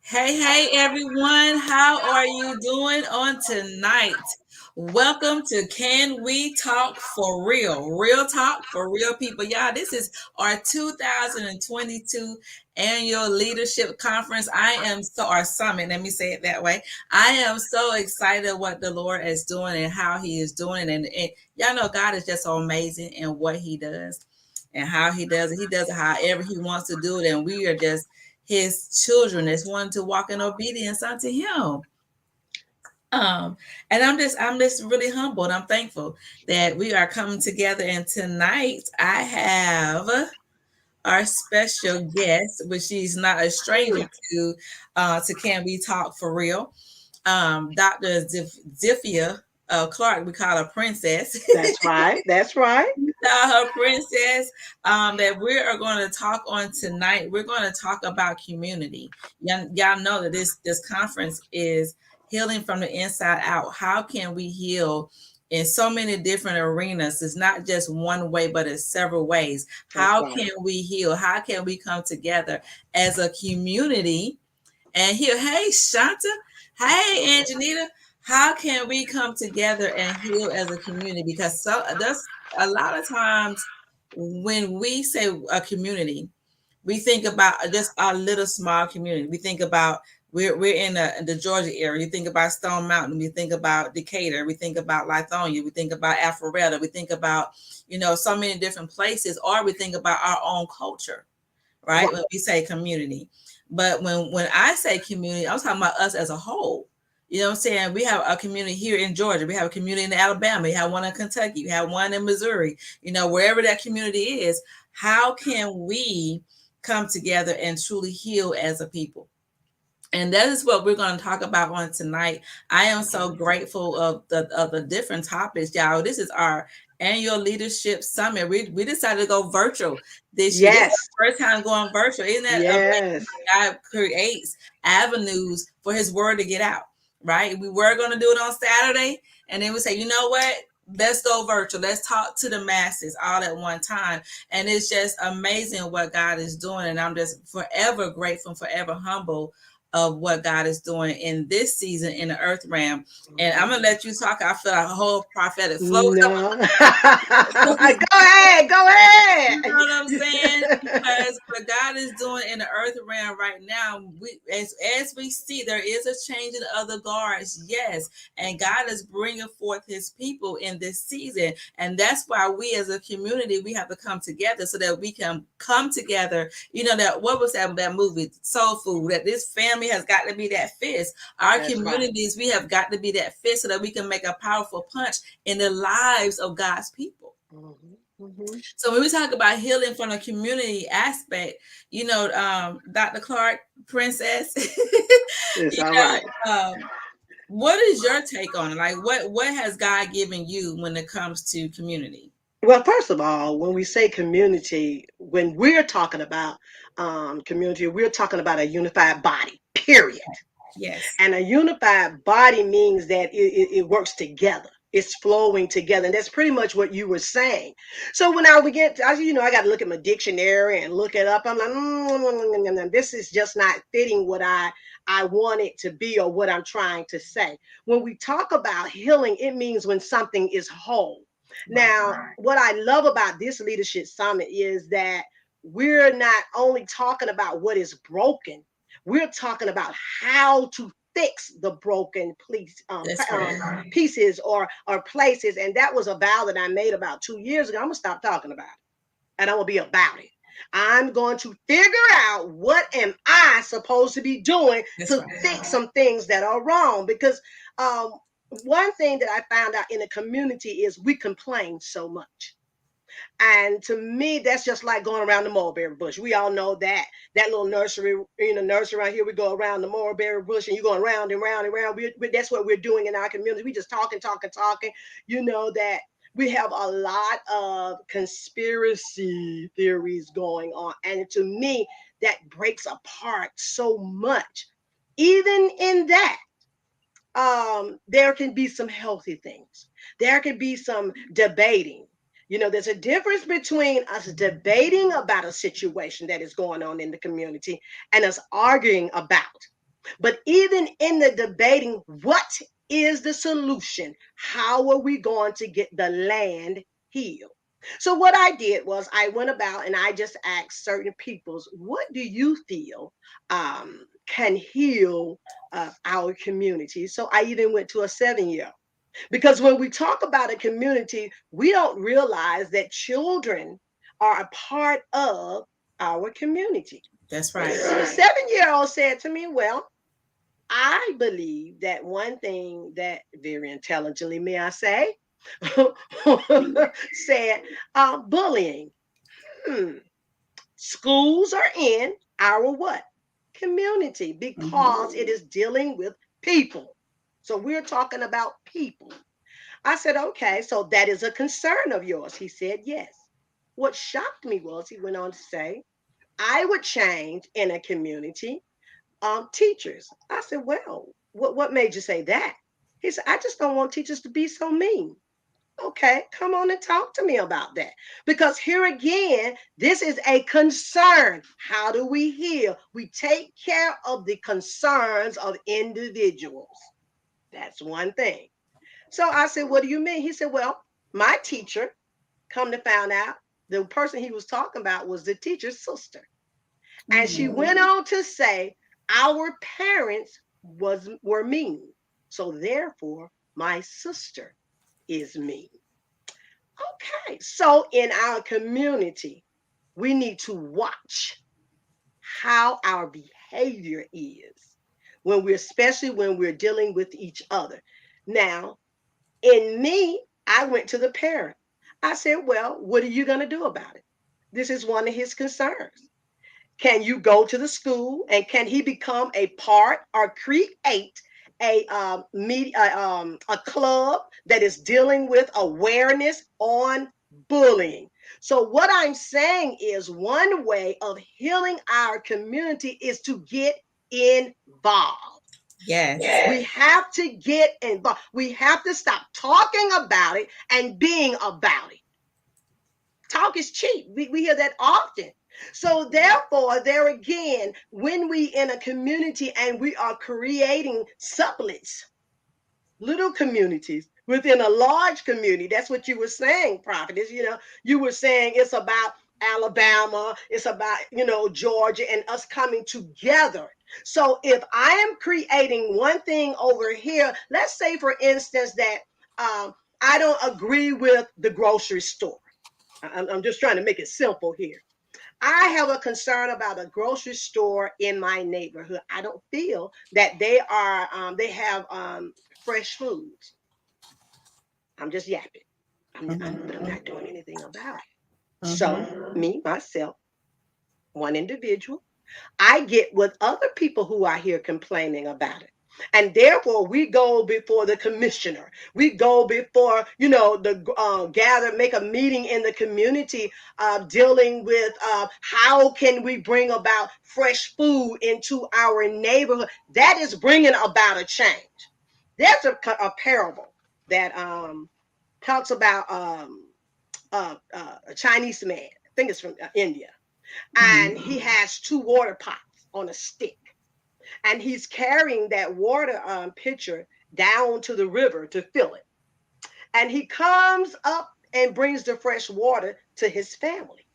Hey, everyone. How are you doing on tonight? Welcome to Can We Talk for Real? Real talk for real people. Y'all, this is our 2022 annual leadership conference. Our summit, let me say it that way. I am so excited what the Lord is doing and how he is doing. And y'all know God is just so amazing in what he does and how he does it. He does it however he wants to do it. And we are just his children that's wanting to walk in obedience unto him. Um, and I'm just really humbled. I'm thankful that we are coming together. And tonight I have our special guest, which she's not a stranger to Can We Talk for Real. Dr. Zilphia Clark, we call her Princess. That's right. That's right. Her princess, that we are going to talk on tonight. We're going to talk about community. Y'all know that this conference is healing from the inside out. How can we heal in so many different arenas? It's not just one way, but it's several ways. That's How right. can we heal? How can we come together as a community and heal? Hey, Shanta. Hey, Anjanita. How can we come together and heal as a community? Because there's a lot of times when we say a community, we think about just our little small community. We think about we're in the Georgia area. You think about Stone Mountain. We think about Decatur. We think about Lithonia. We think about Alpharetta. We think about so many different places, or we think about our own culture, right? When we say community. But when I say community, I'm talking about us as a whole. You know what I'm saying? We have a community here in Georgia. We have a community in Alabama. We have one in Kentucky. We have one in Missouri. Wherever that community is, how can we come together and truly heal as a people? And that is what we're going to talk about on tonight. I am so grateful of the different topics, y'all. This is our annual leadership summit. We decided to go virtual this year. This is Yes. our first time going virtual. Isn't that amazing? Yes. God creates avenues for his word to get out, right? We were going to do it on Saturday, and then we say, you know what? Let's go virtual. Let's talk to the masses all at one time. And it's just amazing what God is doing. And I'm just forever grateful, forever humble of what God is doing in this season in the earth realm. And I'm gonna let you talk. I feel like a whole prophetic flow coming. No. Go ahead. Go ahead. You know what I'm saying? Because what God is doing in the earth realm right now, as we see, there is a changing of the guards, yes, and God is bringing forth His people in this season, and that's why we as a community we have to come together so that we can come together. That what was that movie Soul Food? That this family has got to be that fist. Our That's right. communities, we have got to be that fist so that we can make a powerful punch in the lives of God's people. So when we talk about healing from a community aspect, Dr. Clark, Princess, It's you all know, right. what is your take on it? Like, what has God given you when it comes to community? Well, first of all, when we say community, when we're talking about community, we're talking about a unified body, period. Yes. And a unified body means that it works together. It's flowing together. And that's pretty much what you were saying. So when I would get, I got to look at my dictionary and look it up. I'm like, this is just not fitting what I want it to be or what I'm trying to say. When we talk about healing, it means when something is whole. Now, what I love about this leadership summit is that we're not only talking about what is broken, we're talking about how to fix the broken That's right. pieces or places. And that was a vow that I made about 2 years ago. I'm gonna stop talking about it, and I'm gonna be about it. I'm going to figure out what am I supposed to be doing That's to right. fix some things that are wrong. Because um, one thing that I found out in the community is we complain so much. And to me, that's just like going around the mulberry bush. We all know that little nursery, nursery around here. We go around the mulberry bush, and you're going round and round and round. That's what we're doing in our community. We just talking, talking, talking. You know that we have a lot of conspiracy theories going on, and to me, that breaks apart so much. Even in that, there can be some healthy things. There can be some debating. There's a difference between us debating about a situation that is going on in the community and us arguing about. But even in the debating, what is the solution? How are we going to get the land healed? So what I did was I went about and I just asked certain peoples, what do you feel can heal our community? So I even went to a 7 year, because when we talk about a community, we don't realize that children are a part of our community. That's right. So the 7 year old said to me, well, I believe that one thing that very intelligently, may I say, said bullying. Hmm. Schools are in our what? Community, because it is dealing with people. So we're talking about people. I said, okay, so that is a concern of yours. He said, yes. What shocked me was he went on to say, I would change in a community teachers. I said, well, what made you say that? He said, I just don't want teachers to be so mean. Okay, come on and talk to me about that. Because here again, this is a concern. How do we heal? We take care of the concerns of individuals. That's one thing. So I said, what do you mean? He said, well, my teacher, come to find out, the person he was talking about was the teacher's sister. And she went on to say, our parents were mean. So therefore, my sister is mean. Okay. So in our community, we need to watch how our behavior is when we're, especially when we're dealing with each other. Now, in me, I went to the parent. I said, well, what are you going to do about it? This is one of his concerns. Can you go to the school and can he become a part or create a club that is dealing with awareness on bullying? So what I'm saying is one way of healing our community is to get involved. Yes. We have to get involved. We have to stop talking about it and being about it. Talk is cheap. We hear that often. So therefore, there again, when we in a community and we are creating supplements, little communities within a large community, that's what you were saying, prophetess. You were saying it's about Alabama, it's about, Georgia and us coming together. So if I am creating one thing over here, let's say for instance that I don't agree with the grocery store. I'm just trying to make it simple here. I have a concern about a grocery store in my neighborhood. I don't feel that they have fresh foods. I'm just yapping. I'm not doing anything about it. So me, myself, one individual, I get with other people who are here complaining about it. And therefore, we go before the commissioner. We go before, the gather, make a meeting in the community dealing with how can we bring about fresh food into our neighborhood. That is bringing about a change. There's a parable that talks about a Chinese man. I think it's from India, and he has two water pots on a stick, and he's carrying that water pitcher down to the river to fill it, and he comes up and brings the fresh water to his family.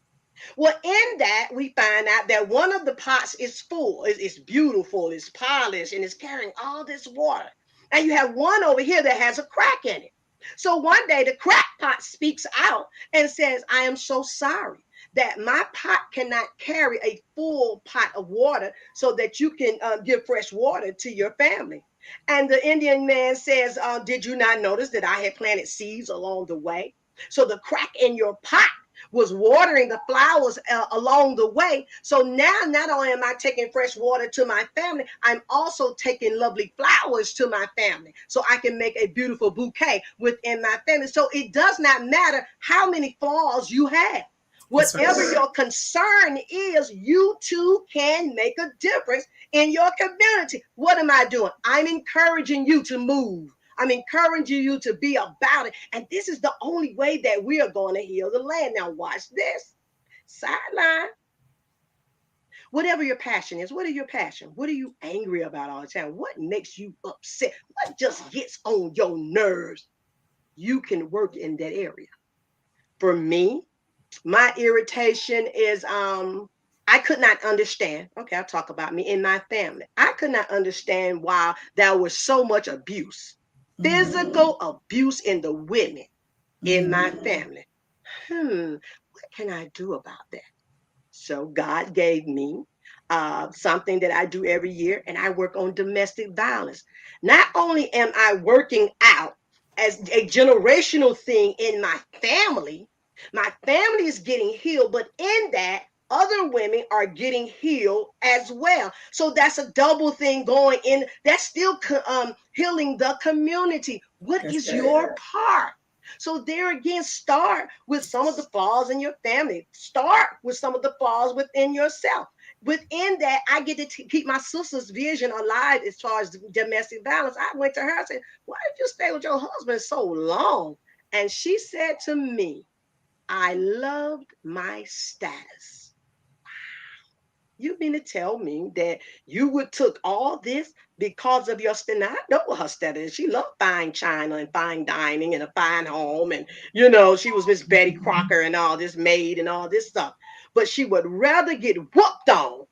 Well, in that we find out that one of the pots is full, it's beautiful, it's polished, and it's carrying all this water, and you have one over here that has a crack in it. So one day the crackpot speaks out and says, I am so sorry that my pot cannot carry a full pot of water so that you can give fresh water to your family. And the Indian man says, did you not notice that I had planted seeds along the way? So the crack in your pot was watering the flowers along the way. So now not only am I taking fresh water to my family, I'm also taking lovely flowers to my family so I can make a beautiful bouquet within my family. So it does not matter how many flaws you have. Whatever your concern is, you too can make a difference in your community. What am I doing? I'm encouraging you to move. I'm encouraging you to be about it. And this is the only way that we are going to heal the land. Now, watch this. Sideline. Whatever your passion is, what are your passion? What are you angry about all the time? What makes you upset? What just gets on your nerves? You can work in that area. For me, my irritation is I could not understand. Okay, I'll talk about me in my family. I could not understand why there was so much abuse, physical abuse in the women in my family. What can I do about that? So God gave me something that I do every year, and I work on domestic violence. Not only am I working out as a generational thing in my family is getting healed, but in that, other women are getting healed as well. So that's a double thing going in. That's still healing the community. What That's is right. your part? So there again, start with some of the flaws in your family. Start with some of the flaws within yourself. Within that, I get to keep my sister's vision alive as far as domestic violence. I went to her and said, "Why did you stay with your husband so long?" And she said to me, "I loved my status." You mean to tell me that you would took all this because of your status? I know what her status is. She loved fine china and fine dining and a fine home. And, she was Miss Betty Crocker and all this maid and all this stuff. But she would rather get whooped on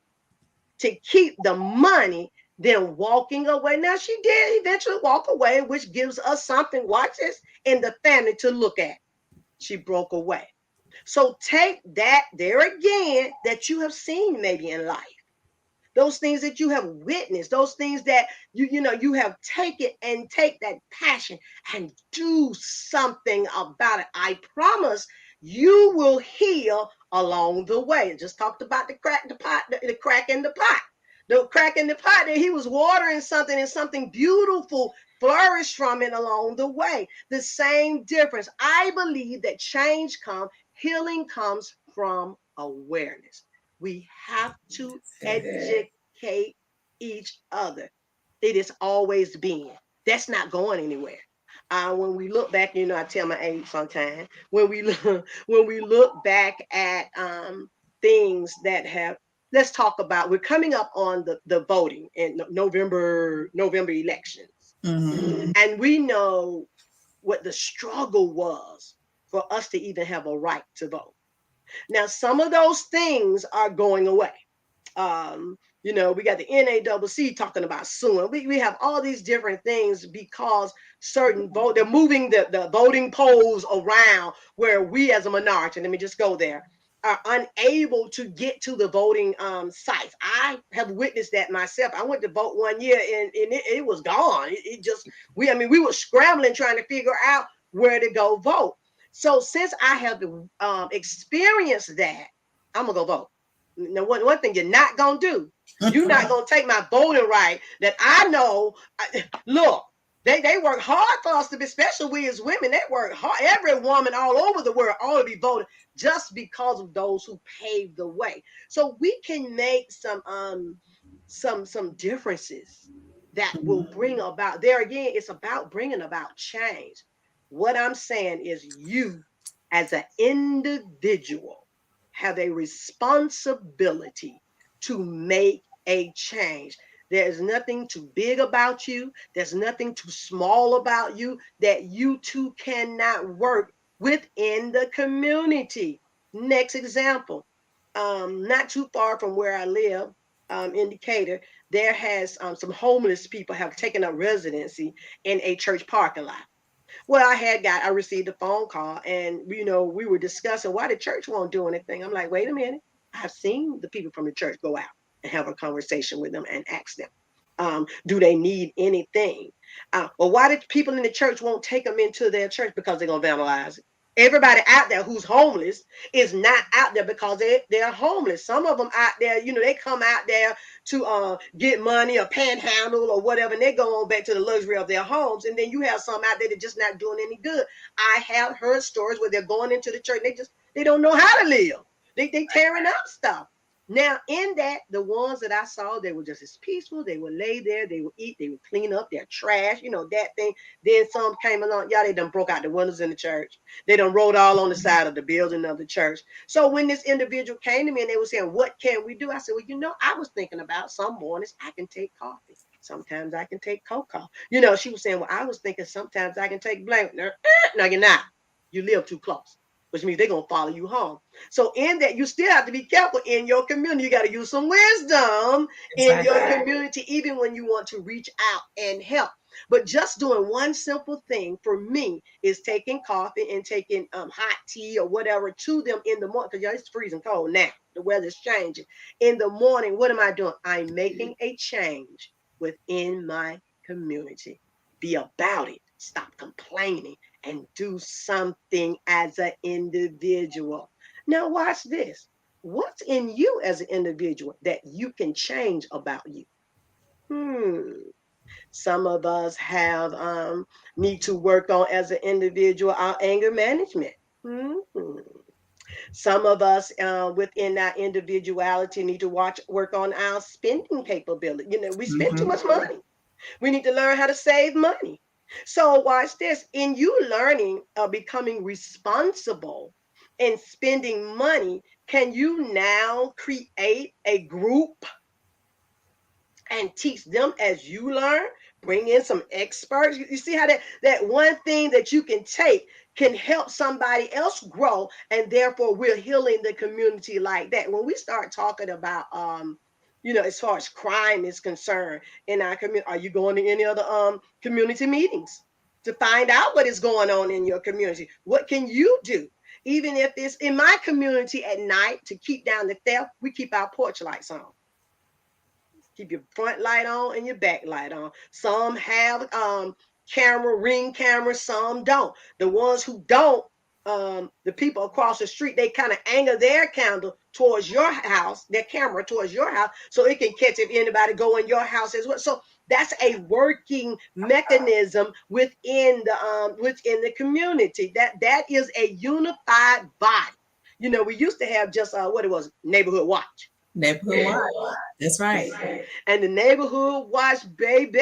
to keep the money than walking away. Now, she did eventually walk away, which gives us something, watch this, in the family to look at. She broke away. So take that there again that you have seen maybe in life, those things that you have witnessed, those things that you have taken, and take that passion and do something about it. I promise you will heal along the way. I just talked about the crack the pot, the crack in the pot. The crack in the pot that he was watering something, and something beautiful flourished from it along the way. The same difference. I believe that change comes, healing comes from awareness. We have to educate each other. It has always been. That's not going anywhere. When we look back, I tell my age sometimes. When we look, when we look back at things that have, let's talk about. We're coming up on the voting in November elections, and we know what the struggle was for us to even have a right to vote. Now, some of those things are going away. We got the NACC talking about suing. We have all these different things because certain vote, they're moving the voting polls around where we as a minority, let me just go there, are unable to get to the voting sites. I have witnessed that myself. I went to vote one year, and it was gone. It just, we were scrambling trying to figure out where to go vote. So since I have experienced that, I'm gonna go vote. Now, one thing you're not gonna do, you're not gonna take my voting right that I know. Look, they work hard for us to be, especially we as women. They work hard. Every woman all over the world ought to be voting just because of those who paved the way. So we can make some differences that will bring about. There again, it's about bringing about change. What I'm saying is, you as an individual have a responsibility to make a change. There is nothing too big about you. There's nothing too small about you that you two cannot work within the community. Next example, not too far from where I live, in Decatur, there has some homeless people have taken up residency in a church parking lot. Well, I received a phone call, and we were discussing why the church won't do anything. I'm like, wait a minute. I've seen the people from the church go out and have a conversation with them and ask them, do they need anything? Well, why did people in the church won't take them into their church? Because they're gonna vandalize it. Everybody out there who's homeless is not out there because they're homeless. Some of them out there, they come out there to get money or panhandle or whatever, and they go on back to the luxury of their homes. And then you have some out there that just not doing any good. I have heard stories where they're going into the church, and they don't know how to live. They tearing up stuff. Now, in that, the ones that I saw, they were just as peaceful. They would lay there, they would eat, they would clean up their trash, that thing. Then some came along, y'all, they done broke out the windows in the church. They done wrote all on the side of the building of the church. So when this individual came to me and they were saying, what can we do? I said, well, I was thinking about some mornings I can take coffee. Sometimes I can take cocoa. She was saying, well, I was thinking sometimes I can take blank. No, you're not. You live too close, which means they're going to follow you home. So in that, you still have to be careful in your community. You got to use some wisdom in your community, even when you want to reach out and help. But just doing one simple thing for me is taking coffee and taking hot tea or whatever to them in the morning, because it's freezing cold now. The weather's changing. In the morning, what am I doing? I'm making a change within my community. Be about it. Stop complaining and do something as an individual. Now, watch this. What's in you as an individual that you can change about you? Some of us have need to work on as an individual our anger management. Some of us within our individuality need to work on our spending capability. We spend too much money. We need to learn how to save money. So watch this. In you learning becoming responsible and spending money, can you now create a group and teach them as you learn? Bring in some experts. You see how that one thing that you can take can help somebody else grow, and therefore we're healing the community like that. When we start talking about as far as crime is concerned in our community, are you going to any other community meetings to find out what is going on in your community? What can you do? Even if it's in my community at night, to keep down the theft, we keep our porch lights on. Keep your front light on and your back light on. Some have ring cameras, some don't. The ones who don't, the people across the street, they kind of angle their candle towards your house, their camera towards your house, so it can catch if anybody go in your house as well. So that's a working mechanism within the community. That is a unified body. We used to have just what it was, neighborhood watch. Neighborhood watch. That's right. And the neighborhood watch, baby,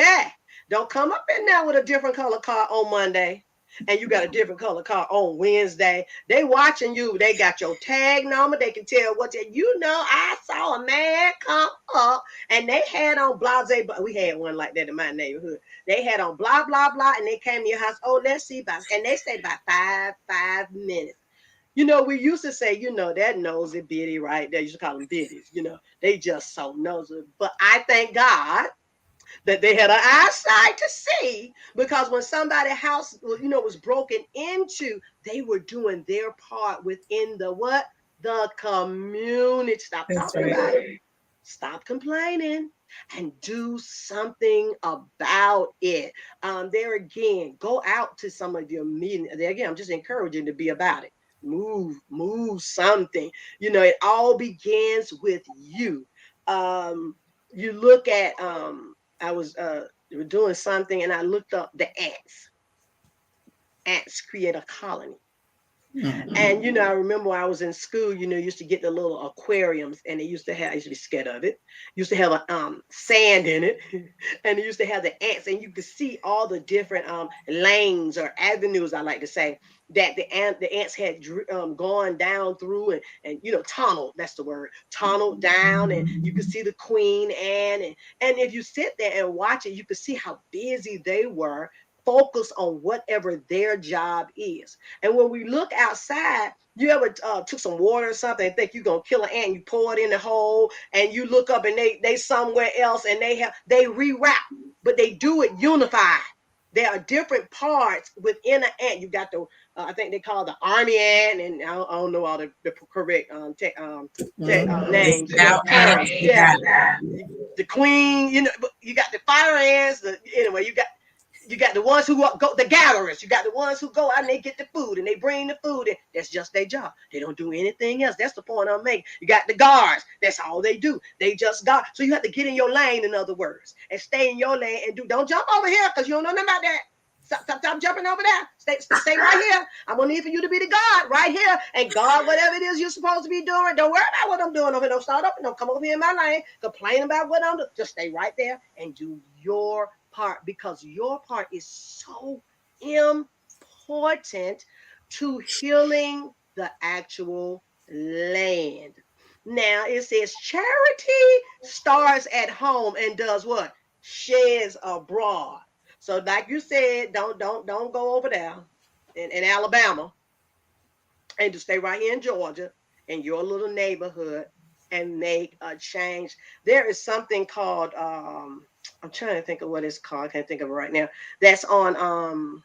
don't come up in there with a different color car on Monday and you got a different color car on Wednesday. They watching you. They got your tag number. They can tell what I saw a man come up and they had on blase. We had one like that in my neighborhood. They had on blah, blah, blah, and they came to your house. Oh, let's see. And they stayed about 5 minutes. We used to say, that nosy biddy right there. You used to call them biddies. They just so nosy. But I thank God that they had an eyesight to see, because when somebody's house, was broken into, they were doing their part within the community. Stop talking about it. Stop complaining and do something about it. There again, go out to some of your meetings. There again, I'm just encouraging to be about it. Move something. It all begins with you. You look at I was doing something and I looked up the ants. Ants create a colony. Mm-hmm. And I remember when I was in school, used to get the little aquariums, and I used to be scared of it. Used to have a sand in it, and it used to have the ants, and you could see all the different lanes or avenues, I like to say, that the ants had gone down through and tunneled. That's the word, tunneled down, and you could see the queen ant, and if you sit there and watch it, you could see how busy they were. Focus on whatever their job is. And when we look outside, you ever took some water or something and think you're gonna kill an ant, you pour it in the hole, and you look up and they somewhere else, and they reroute, but they do it unified. There are different parts within an ant. You got the I think they call the army ant, and I don't know all the correct names. Yeah, the queen. But you got the fire ants. Anyway, you got the ones who go, the gatherers. You got the ones who go out and they get the food and they bring the food. And that's just their job. They don't do anything else. That's the point I'm making. You got the guards. That's all they do. They just guard. So you have to get in your lane, in other words, and stay in your lane and don't jump over here because you don't know nothing about that. Stop jumping over there. Stay right here. I'm gonna need for you to be the God right here and God whatever it is you're supposed to be doing. Don't worry about what I'm doing over here. Don't start up and don't come over here in my lane. Complain about what I'm doing. Just stay right there and do your part because your part is so important to healing the actual land. Now it says charity starts at home and does what? Sheds abroad. So, like you said, don't go over there in Alabama and to stay right here in Georgia in your little neighborhood and make a change. There is something called I'm trying to think of what it's called. I can't think of it right now. That's on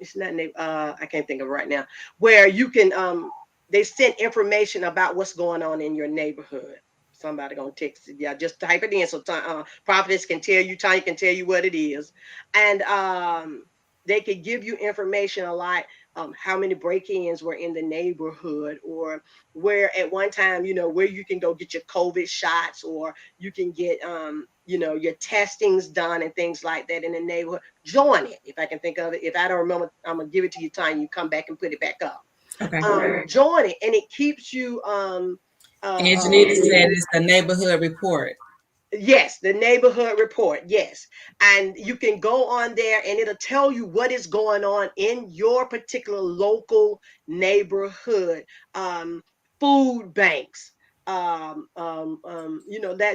it's not I can't think of it right now. Where you can they send information about what's going on in your neighborhood. Somebody gonna text it. Yeah, just type it in so prophetess can tell you, Tanya can tell you what it is, and they could give you information a lot how many break-ins were in the neighborhood or where at one time, where you can go get your COVID shots or you can get, your testings done and things like that in the neighborhood. Join it. If I can think of it. If I don't remember, I'm going to give it to you, Tanya. You come back and put it back up. Okay. Join it. And it keeps you, And Janita said it's the neighborhood report. yes, the neighborhood report. Yes. And you can go on there and it'll tell you what is going on in your particular local neighborhood. Food banks. That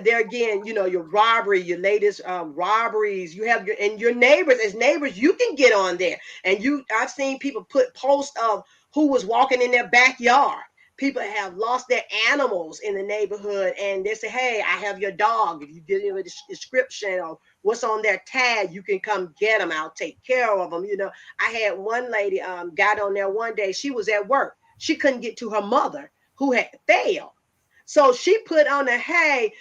there again, your robbery, your latest robberies, you have your neighbors as neighbors, you can get on there. And I've seen people put posts of who was walking in their backyard. People have lost their animals in the neighborhood and they say, hey, I have your dog. If you give them a description of what's on their tag, you can come get them. I'll take care of them. I had one lady got on there one day. She was at work. She couldn't get to her mother who had failed. So she put on there, hey,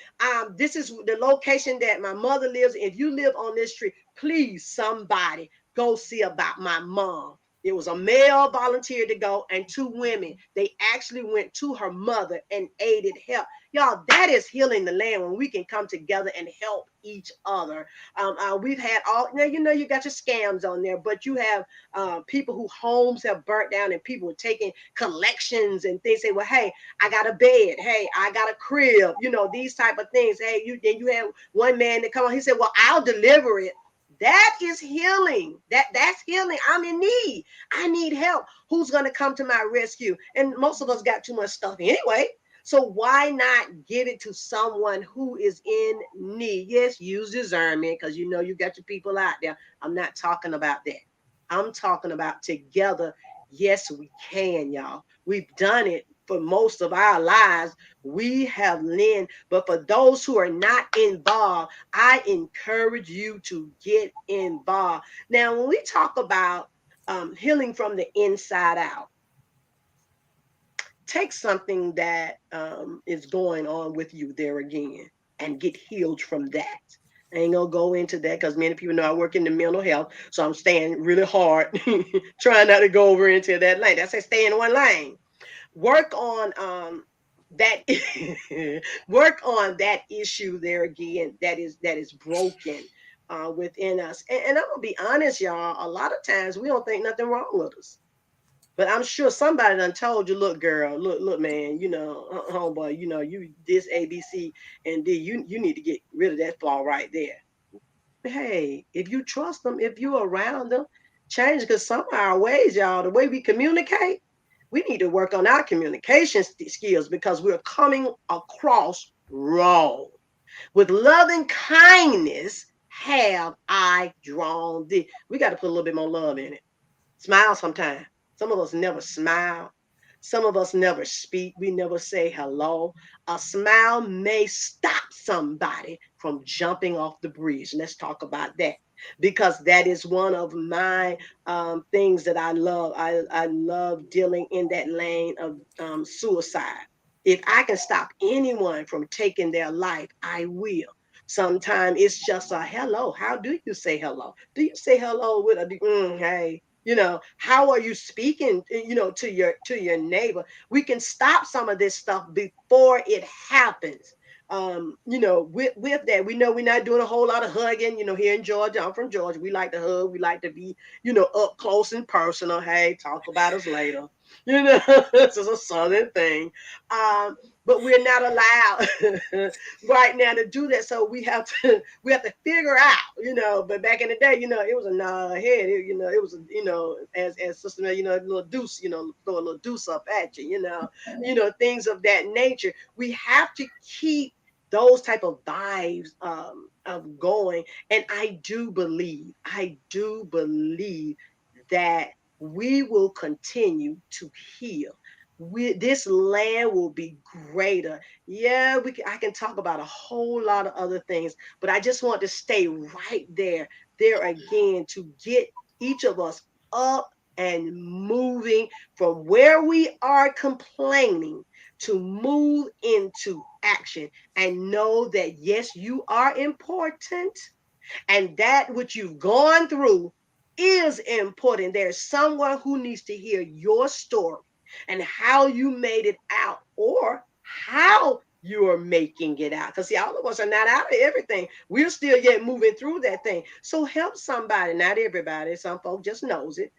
this is the location that my mother lives. If you live on this street, please, somebody go see about my mom. It was a male volunteer to go and two women. They actually went to her mother and aided help. Y'all, that is healing the land when we can come together and help each other. We've had now, you got your scams on there, but you have people who homes have burnt down and people are taking collections and things. Say, well, hey, I got a bed. Hey, I got a crib. These type of things. Hey, you have one man that come on. He said, well, I'll deliver it. That is healing. That's healing. I'm in need. I need help. Who's going to come to my rescue? And most of us got too much stuff anyway. So why not give it to someone who is in need? Yes, use discernment because you got your people out there. I'm not talking about that. I'm talking about together. Yes, we can, y'all. We've done it for most of our lives. We have learned, but for those who are not involved, I encourage you to get involved. Now, when we talk about healing from the inside out, take something that is going on with you there again and get healed from that. I ain't gonna go into that because many people know I work in the mental health, so I'm staying really hard, trying not to go over into that lane. I say stay in one lane. Work on that work on that issue there again that is broken within us. And I'm gonna be honest, y'all. A lot of times we don't think nothing wrong with us. But I'm sure somebody done told you, look, girl, look, man, homeboy, you this A, B, C, and D, you need to get rid of that flaw right there. Hey, if you trust them, if you're around them, change because some of our ways, y'all, the way we communicate, we need to work on our communication skills because we're coming across wrong. With loving kindness have I drawn thee. We got to put a little bit more love in it. Smile sometimes. Some of us never smile. Some of us never speak. We never say hello. A smile may stop somebody from jumping off the bridge. Let's talk about that because that is one of my things that I love. I love dealing in that lane of suicide. If I can stop anyone from taking their life, I will. Sometimes it's just a hello. How do you say hello? Do you say hello with a hey? How are you speaking to your neighbor? We can stop some of this stuff before it happens. with that, we know we're not doing a whole lot of hugging. Here in Georgia, I'm from Georgia. We like to hug. We like to be, up close and personal. Hey, talk about us later. This is a Southern thing. But we're not allowed right now to do that. So we have to figure out, But back in the day, it was a nod ahead. It was, as Sister Mel, a little deuce, throw a little deuce up at you, things of that nature. We have to keep those type of vibes of going. And I do believe that we will continue to heal. This land will be greater. Yeah, I can talk about a whole lot of other things, but I just want to stay right there again to get each of us up and moving from where we are complaining to move into action and know that yes, you are important, and that which you've gone through is important. There's someone who needs to hear your story and how you made it out, or how you are making it out. Because see, all of us are not out of everything. We're still yet moving through that thing. So help somebody, not everybody. Some folk just knows it.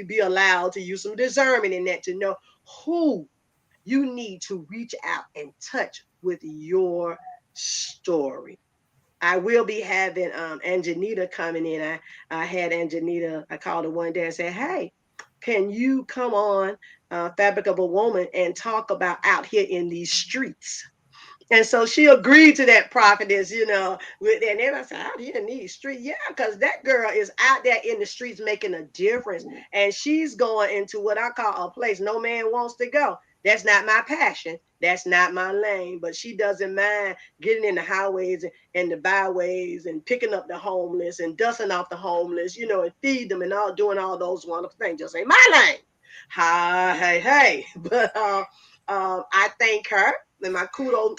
be allowed to use some discernment in that to know who you need to reach out and touch with your story. I will be having Anjanita coming in. I had Anjanita, I called her one day and said, hey, can you come on Fabric of a Woman and talk about out here in these streets? And so she agreed to that, prophetess, and then I said, out here in these streets. Yeah, because that girl is out there in the streets making a difference. And she's going into what I call a place no man wants to go. That's not my passion. That's not my lane. But she doesn't mind getting in the highways and the byways and picking up the homeless and dusting off the homeless, and feed them and all doing all those wonderful things. Just ain't my lane. Hi, hey. But I thank her, and my kudos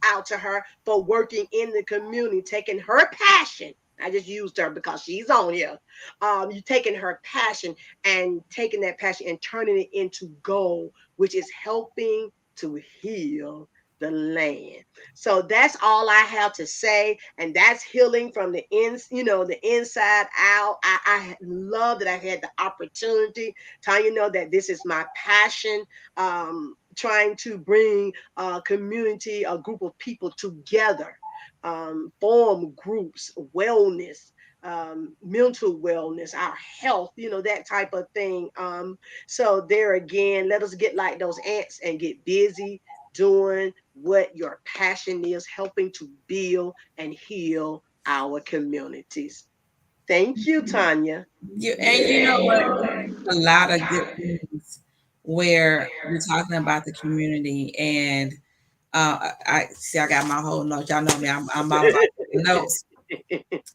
out to her for working in the community, taking her passion. I just used her because she's on here. You taking her passion and taking that passion and turning it into gold, which is helping to heal the land. So that's all I have to say, and that's healing from the inside out. I love that I had the opportunity telling that this is my passion. Trying to bring a community, a group of people together, form groups, wellness, mental wellness, our health, that type of thing. So there again, let us get like those ants and get busy doing what your passion is, helping to build and heal our communities. Thank you, Tanya. You know what? A lot of good things where we're talking about the community, and I see I got my whole notes. Y'all know me, I'm all about notes,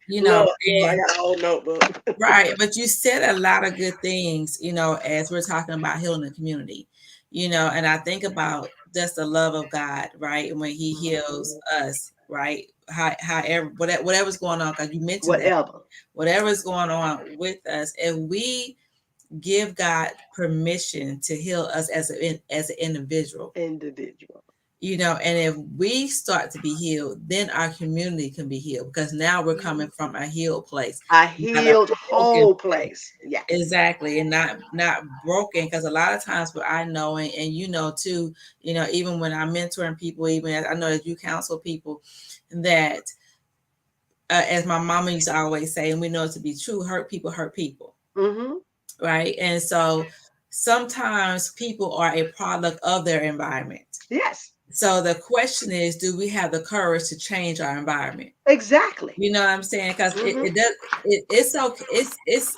Look, I and got a whole notebook. right, but you said a lot of good things, as we're talking about healing the community, and I think about just the love of God, right? And when He heals us, right? However, whatever's going on, because you mentioned that, Whatever. whatever's going on with us, and we give God permission to heal us as an individual, Individual. and if we start to be healed, then our community can be healed, because now we're coming from a healed place, A not a healed broken whole place. place. Yes. Exactly, and not broken, because a lot of times what I know, and too, even when I'm mentoring people, even as I know that you counsel people, that as my mama used to always say, and we know it to be true, hurt people, Mm-hmm. right? And so sometimes people are a product of their environment. Yes. So the question is, do we have the courage to change our environment? Exactly. You know what I'm saying? Because Mm-hmm. it does. It's okay. It's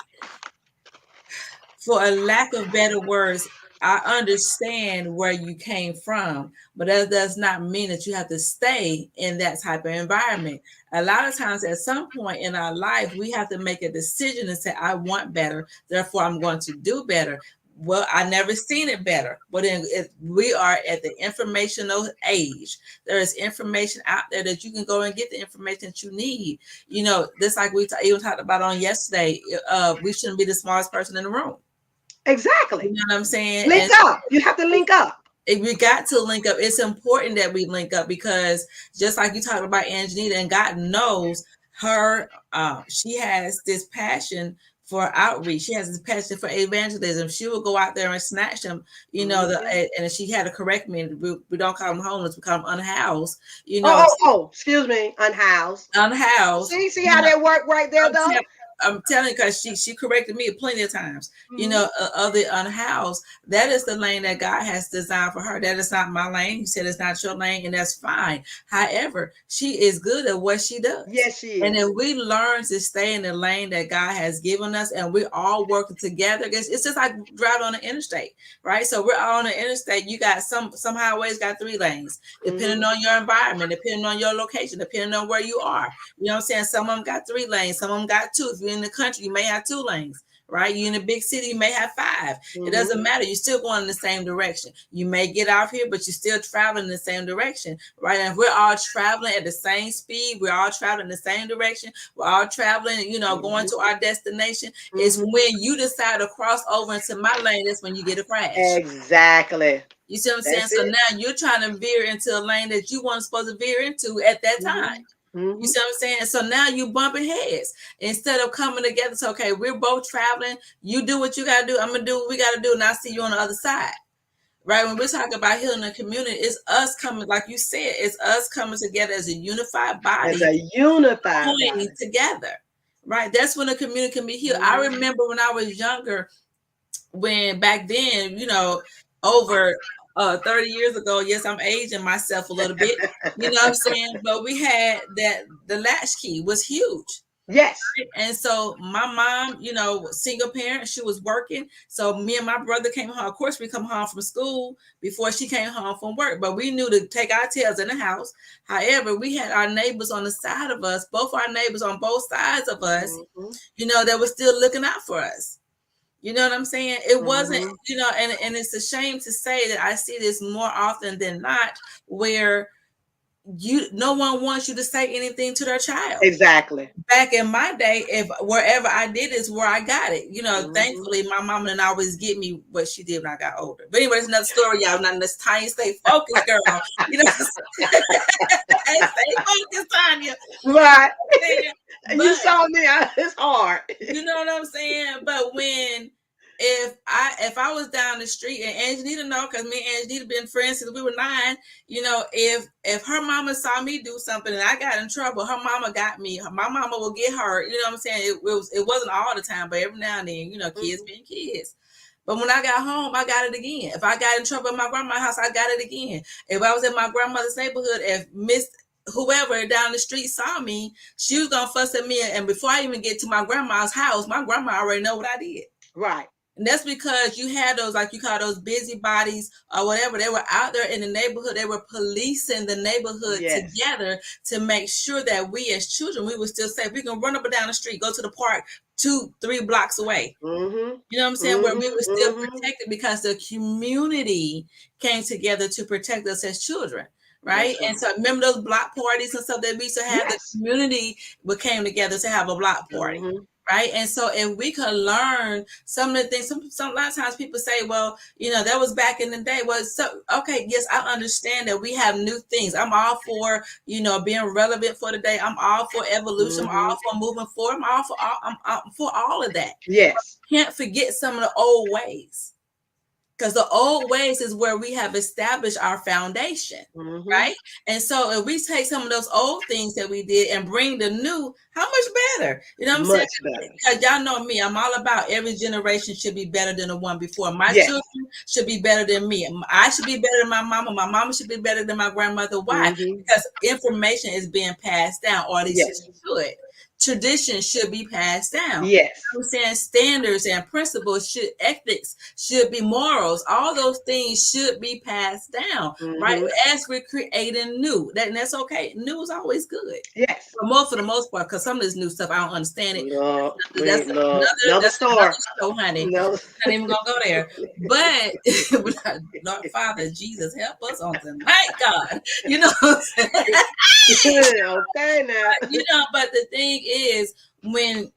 for a lack of better words. I understand where you came from, but that does not mean that you have to stay in that type of environment. A lot of times, at some point in our life, we have to make a decision and say, I want better, therefore I'm going to do better. Well, I never seen it better, but we are at the informational age. There is information out there that you can go and get the information that you need. Just like we even talked about on yesterday, we shouldn't be the smartest person in the room. You Exactly. know what I'm saying? Link up. You have to link up. We got to link up. It's important that we link up because just like you talked about Angelina, and God knows her, she has this passion for outreach. She has this passion for evangelism. She will go out there and snatch them, and she had to correct me. We don't call them homeless, we call them unhoused, Excuse me, unhoused. unhoused. See how that worked right there, I'm, though. I'm telling you, because she corrected me plenty of times. Mm-hmm. Of the unhoused, that is the lane that God has designed for her. That is not my lane. He said it's not your lane, and that's fine. However, she is good at what she does. Yes, she And is. if we learn to stay in the lane that God has given us, and we're all working together, it's just like driving on the interstate, right? So we're all on the interstate. You got some highways got 3 lanes, depending on your environment, depending on your location, depending on where you are. You know what I'm saying? Some of them got 3 lanes, some of them got 2. If you're in the country, you may have 2 lanes. Right, you in a big city, you may have 5. It doesn't matter. You're still going in the same direction. You may get off here, but you're still traveling in the same direction, right? And if we're all traveling at the same speed, we're all traveling in the same direction. We're all traveling, going to our destination. It's when you decide to cross over into my lane, that's when you get a crash. Exactly. You see what I'm saying? So now you're trying to veer into a lane that you weren't supposed to veer into at that time. You see what I'm saying? So now you bumping heads instead of coming together. So, okay, we're both traveling. You do what you got to do. I'm going to do what we got to do. And I'll see you on the other side. Right? When we're talking about healing the community, it's us coming, like you said, it's us coming together as a unified body. As a unified body. Together. Right? That's when the community can be healed. I remember when I was younger, when back then, over 30 years ago, yes, I'm aging myself a little bit, you know what I'm saying? But we had that, the latchkey was huge. Yes. And so my mom, single parent, she was working. So me and my brother came home. Of course, we come home from school before she came home from work, but we knew to take our tails in the house. However, we had our neighbors on the side of us, both our neighbors on both sides of us, that were still looking out for us. You know what I'm saying? It wasn't, and it's a shame to say that I see this more often than not, where no one wants you to say anything to their child. Exactly. Back in my day, if wherever I did is where I got it. Thankfully, my mama didn't always get me what she did when I got older. But anyway, it's another story, y'all. Not in this tiny, stay focused, girl. Stay focused, Tanya. Right. You saw me. It's hard. You know what I'm saying? But if I was down the street, and Angelina know, because me and Angelina been friends since we were 9, if her mama saw me do something and I got in trouble, her mama got me. My mama will get her. You know what I'm saying? It wasn't all the time, but every now and then, kids being kids. But when I got home, I got it again. If I got in trouble at my grandma's house, I got it again. If I was in my grandmother's neighborhood, if Miss whoever down the street saw me, she was gonna fuss at me. And before I even get to my grandma's house, my grandma already know what I did. Right. And that's because you had those, like you call those busybodies or whatever. They were out there in the neighborhood. They were policing the neighborhood together to make sure that we as children, we would still say, we can run up and down the street, go to the park 2-3 blocks away. You know what I'm saying? Where we were still protected because the community came together to protect us as children. Right. And so remember those block parties and stuff that we used to have? The community came together to have a block party. Right. And so if we could learn some of the things, a lot of times people say, well, that was back in the day. Well, so, okay, yes, I understand that we have new things. I'm all for, being relevant for the day. I'm all for evolution. I'm all for moving forward. I'm for all of that. Yes. But can't forget some of the old ways. Because the old ways is where we have established our foundation, right? And so if we take some of those old things that we did and bring the new, how much better? You know what I'm saying? Because y'all know me, I'm all about every generation should be better than the one before. My children should be better than me. I should be better than my mama. My mama should be better than my grandmother. Why? Because information is being passed down, or at least it should. Tradition should be passed down. Yes. I'm saying standards and principles ethics should be morals. All those things should be passed down, right? As we're creating new, and that's okay. New is always good. Yes. But for the most part, because some of this new stuff, I don't understand it. That's another story. Show, honey. Not even gonna go there. But Lord Father, Jesus, help us on tonight, God. You know what I'm saying? Okay, now. But the thing is, when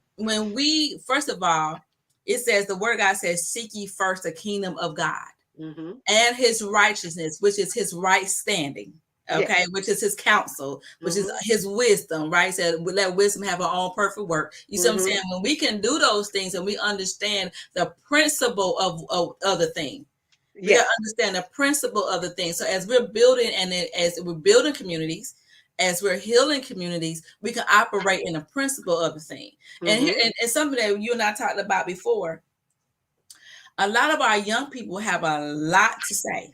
we, first of all, it says, the word of God says, seek ye first the kingdom of God. Mm-hmm. and his righteousness, which is his right standing. Okay, Yes. which is his counsel, which is Mm-hmm. his wisdom, right? Said, we let wisdom have her own perfect work. You see what I'm Mm-hmm. saying? When we can do those things and we understand the principle of the thing, we got to Yes. understand the principle of the thing. So as we're building as we're building communities, as we're healing communities, we can operate in the principle of the thing. And here, Mm-hmm. and something that you and I talked about before, a lot of our young people have a lot to say,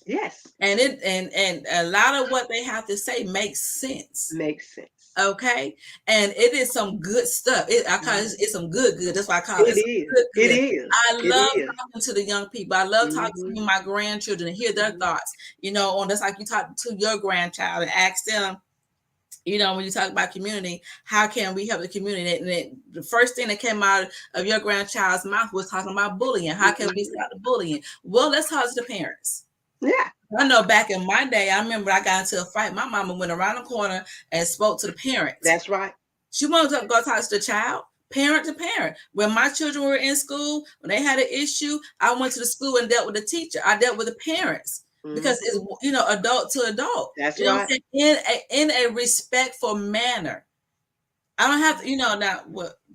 Yes. and a lot of what they have to say makes sense. Makes sense. Okay, and it is some good stuff. I call it, Mm-hmm. it's some good. That's why I call it It some is. good It good. is. I It love is. talking to the young people. I love talking Mm-hmm. to my grandchildren and hear their Mm-hmm. thoughts. On just like you talk to your grandchild and ask them, when you talk about community, how can we help the community? And the first thing that came out of your grandchild's mouth was talking about bullying. How can we Mm-hmm. stop the bullying? Well, let's talk to the parents. Yeah. I know back in my day, I remember I got into a fight. My mama went around the corner and spoke to the parents. That's right. She wanted to go talk to the child, parent to parent. When my children were in school, when they had an issue, I went to the school and dealt with the teacher. I dealt with the parents because Mm-hmm. it's adult to adult. That's You know what right. I'm saying? In a respectful manner. I don't have to, now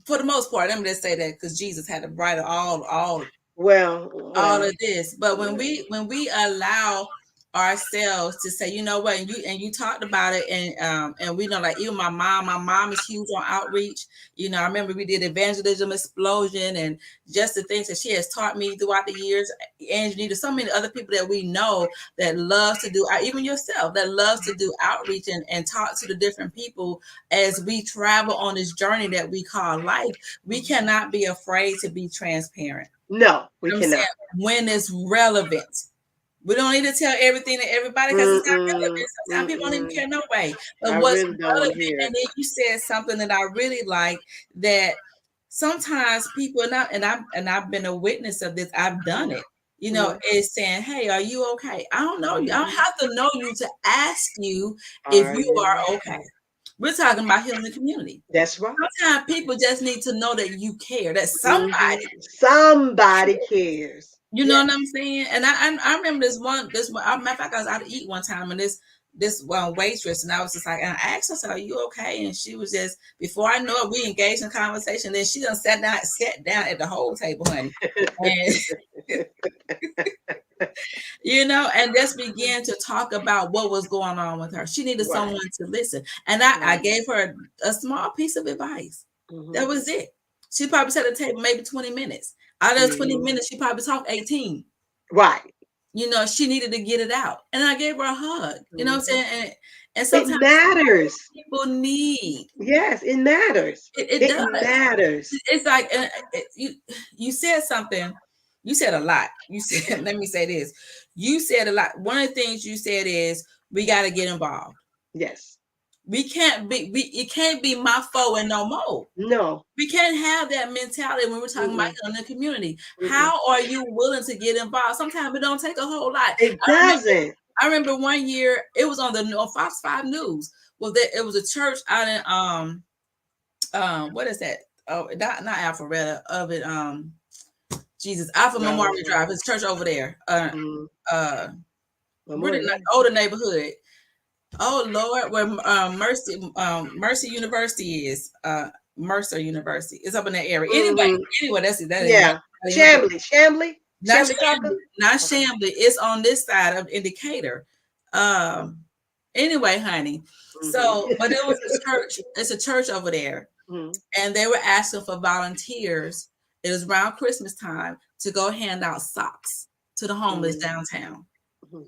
for the most part, let me just say that because Jesus had to write Well, all well. of this. But when we allow ourselves to say, you know what, and you talked about it, and we know, like, even my mom is huge on outreach. I remember we did evangelism explosion, and just the things that she has taught me throughout the years. Angie, there's so many other people that we know that loves to do, even yourself, that loves to do outreach and talk to the different people as we travel on this journey that we call life. We cannot be afraid to be transparent. No, we I'm saying, cannot. when it's relevant. We don't need to tell everything to everybody because it's not Mm-mm. relevant. Sometimes people don't even Mm-mm. care no way. But I what's really don't want to relevant, hear and it. then you said something that I really like, that sometimes people, and I've been a witness of this. I've done it. Mm-hmm. Is saying, "Hey, are you okay?" I don't know you. I don't Mm-hmm. have to know you to ask you if Are you you are okay. okay? We're talking about healing the community. That's right. Sometimes people just need to know that you care, that Mm-hmm. somebody. Somebody cares. You know Yes. what I'm saying? And I remember this one. Matter of fact, I was out to eat one time, and this waitress, and I was just like, and I asked her, "So, are you okay?" And she was just, before I know it, we engaged in conversation. Then she done sat down at the whole table, honey, and and just began to talk about what was going on with her. She needed Right. someone to listen, and I Right. gave her a small piece of advice. That Mm-hmm. was it. She probably sat at the table maybe 20 minutes. Out of 20 Mm-hmm. minutes, she probably talked 18. Right. She needed to get it out. And I gave her a hug. You know what I'm Mm-hmm. saying? And It sometimes matters. people need Yes, it matters. it It does. matters. It's like, you said something. You said a lot. You said, let me say this. You said a lot. One of the things you said is, we got to get involved. Yes. It can't be my foe and no more. No. We can't have that mentality when we're talking about Mm-mm. healing the community. Mm-mm. How are you willing to get involved? Sometimes it don't take a whole lot. It I remember, doesn't. I remember one year it was on Fox 5 News. Well, it was a church out in what is that? Oh, not Alpharetta, of it Jesus, Alpha Memorial Drive. It's a church over there. Mm-hmm. Uh really Memorial. not older neighborhood. Oh Lord, where Mercy University is. Mercer University. It's up in that area. Mm-hmm. Anyway, that's it. That ain't Yeah. Shambly. Shambly. not Shambly Tucker. Shambly, not Okay. Shambly. It's on this side of Indicator. Um. Anyway, honey. So, Mm-hmm. but it was a church. It's a church over there, Mm-hmm. and they were asking for volunteers. It was around Christmas time to go hand out socks to the homeless downtown. Mm-hmm.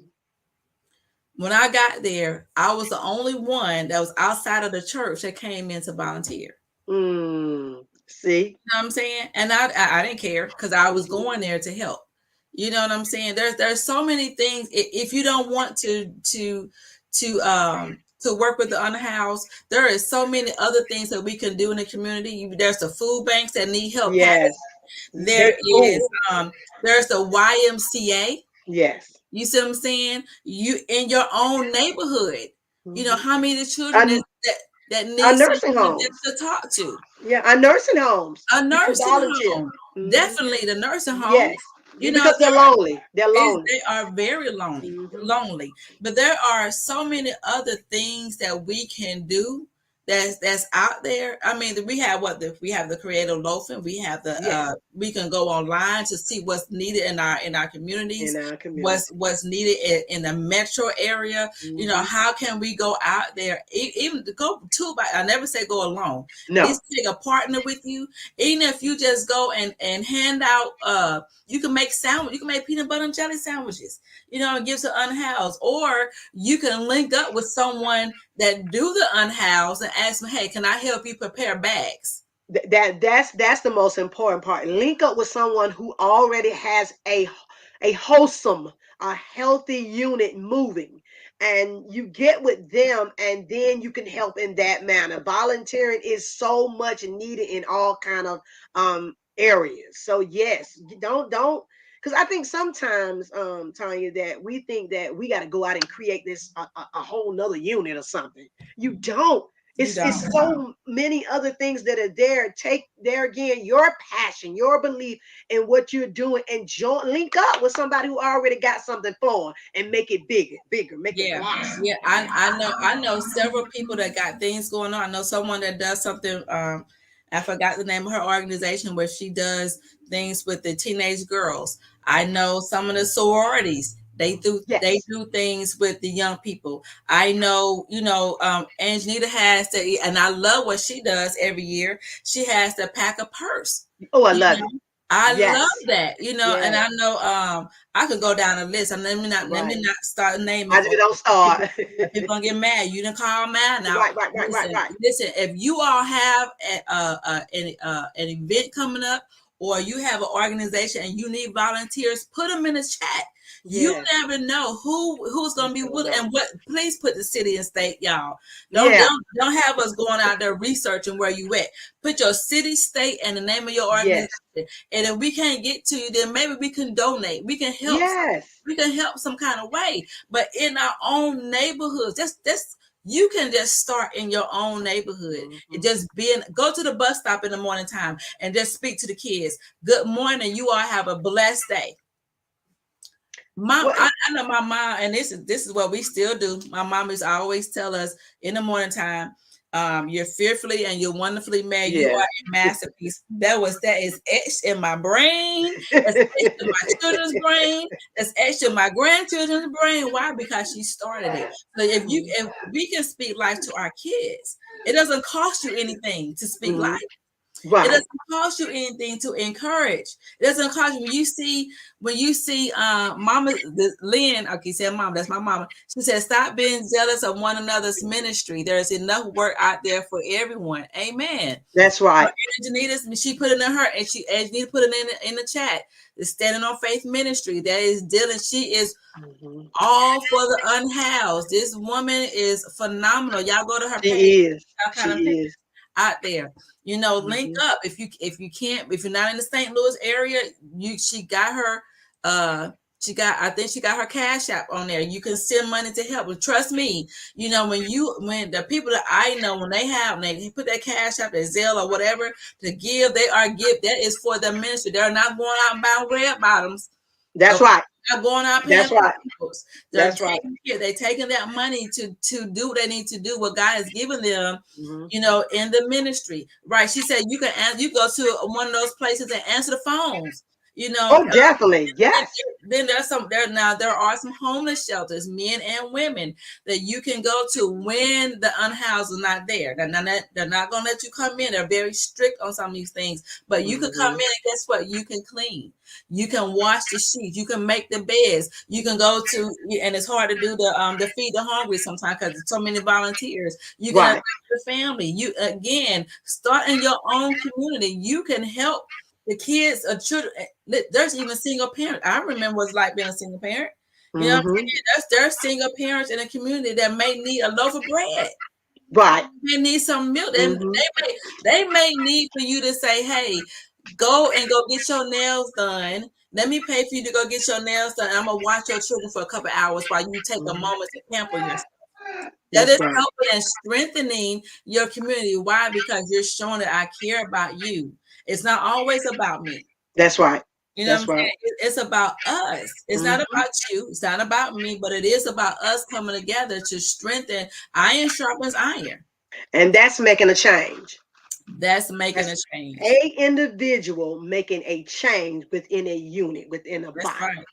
When I got there, I was the only one that was outside of the church that came in to volunteer. Mm. See? You know what I'm saying? And I didn't care because I was Mm-hmm. going there to help. You know what I'm saying? There's so many things. If you don't want to work with the unhoused, there is so many other things that we can do in the community. There's the food banks that need help. Yes. There There. is Oh. there's the YMCA. Yes. You see what I'm saying? You in your own neighborhood. Mm-hmm. How many of the children And that our need nursing someone homes. to talk to? Yeah, our nursing homes. A You can nursing volunteer. home. Mm-hmm. Definitely the nursing homes. Yes. You know, because they're lonely. They're lonely. they are very lonely, Hmm. lonely. But there are so many other things that we can do that's out there. I mean, we have we have the creative loafing. We have the Yes, we can go online to see what's needed in our in communities, our community. what's needed in the metro area. You know, Hmm. how can we go out there? Even to go two by. I never say go alone. At No, least take a partner with you. Even if you just go and hand out you can make sandwich. You can make peanut butter and jelly sandwiches. You know, and give to unhoused, or you can link up with someone that do the unhoused and ask them, "Hey, can I help you prepare bags?" that's the most important part. Link up with someone who already has a wholesome, a healthy unit moving, and you get with them, and then you can help in that manner. Volunteering is so much needed in all kind of areas. So yes, don't because I think sometimes, Tanya, that we think that we got to go out and create this a whole nother unit or something. You don't. You It's don't. so many other things that are there. Take there again your passion, your belief in what you're doing, and link up with somebody who already got something flowing and make it bigger, bigger, make it Yeah, blossom. yeah. I know several people that got things going on. I know someone that does something. I forgot the name of her organization where she does things with the teenage girls. I know some of the sororities. They Yes. do things with the young people. I know, Angelita has to, and I love what she does every year. She has to pack a purse. Oh, I You love it. know, I love Yes. that. And Yes. I know I could go down a list. And let me Right. not start naming I just folks. don't People, start. people gonna get mad. You didn't call them out now. Right, right, right, right, right. Listen. If you all have an event coming up, or you have an organization and you need volunteers, put them in the chat. You Yes. never know who's gonna You be don't with and know. what. Please put the city and state, y'all. Don't Yeah. don't don't have us going out there researching where you at. Put your city, state, and the name of your organization. Yes. And if we can't get to you, then maybe we can donate. We can help. Yes. We can help some kind of way. But in our own neighborhoods, that's you can just start in your own neighborhood and Hmm. just go to the bus stop in the morning time and just speak to the kids. Good morning. You all have a blessed day. Mom, What? I know my mom, and this is what we still do. My mom is always tell us in the morning time, you're fearfully and you're wonderfully made. You are Yeah. a masterpiece. That is etched in my brain. That's etched in my children's brain. That's etched in my grandchildren's brain. Why? Because she started it. So if we can speak life to our kids, it doesn't cost you anything to speak life. Mhm. It Right. doesn't cost you anything to encourage. It doesn't cost you when you see Mama Lynn. Okay, said Mama, that's my mama. She said, "Stop being jealous of one another's ministry. There's enough work out there for everyone." Amen. That's So right. She put it in her, and Angelita put it in the chat. The Standing on Faith Ministry that is dealing. She is Mhm. all for the unhoused. This woman is phenomenal. Y'all go to her page. She is. All She kind of is. out there. Link Mhm. up if you can't if you're not in the St. Louis area. She got her I think she got her cash app on there. You can send money to help. But trust me, when the people that I know when they put that cash app, their Zelle or whatever to give, that is for the ministry. They're not going out and buying red bottoms. That's Okay, right. not going out paying That's right. bills. That's right. They're taking that money to do what they need to do, what God has given them, Mhm. in the ministry. Right. She said you go to one of those places and answer the phones. You know, Oh, definitely. then, Yes. then there are some homeless shelters, men and women, that you can go to when the unhoused is not there. They're not gonna let you come in. They're very strict on some of these things. But you can come in Mhm. and guess what? You can clean. You can wash the sheets. You can make the beds. You can go to, and it's hard to do the feed the hungry sometimes because there's so many volunteers. You can adopt Right. the family. You again start in your own community. You can help the kids or children. There's even single parents. I remember what it's like being a single parent. You know what I'm Mhm. saying? There's single parents in a community that may need a loaf of bread. Right. They need some milk. Mhm. They may need for you to say, "Hey, go and go get your nails done. Let me pay for you to go get your nails done. I'm gonna watch your children for a couple hours while you take a Mhm. moment to pamper yourself." That That's is right. helping and strengthening your community. Why? Because you're showing that I care about you. It's not always about me. That's right. You know what That's I'm right. saying? It's about us. It's not Hmm. about you. It's not about me, but it is about us coming together to strengthen. Iron sharpens iron. And that's making a change. That's making a That's change. a individual making a change within a unit, within a That's body. right.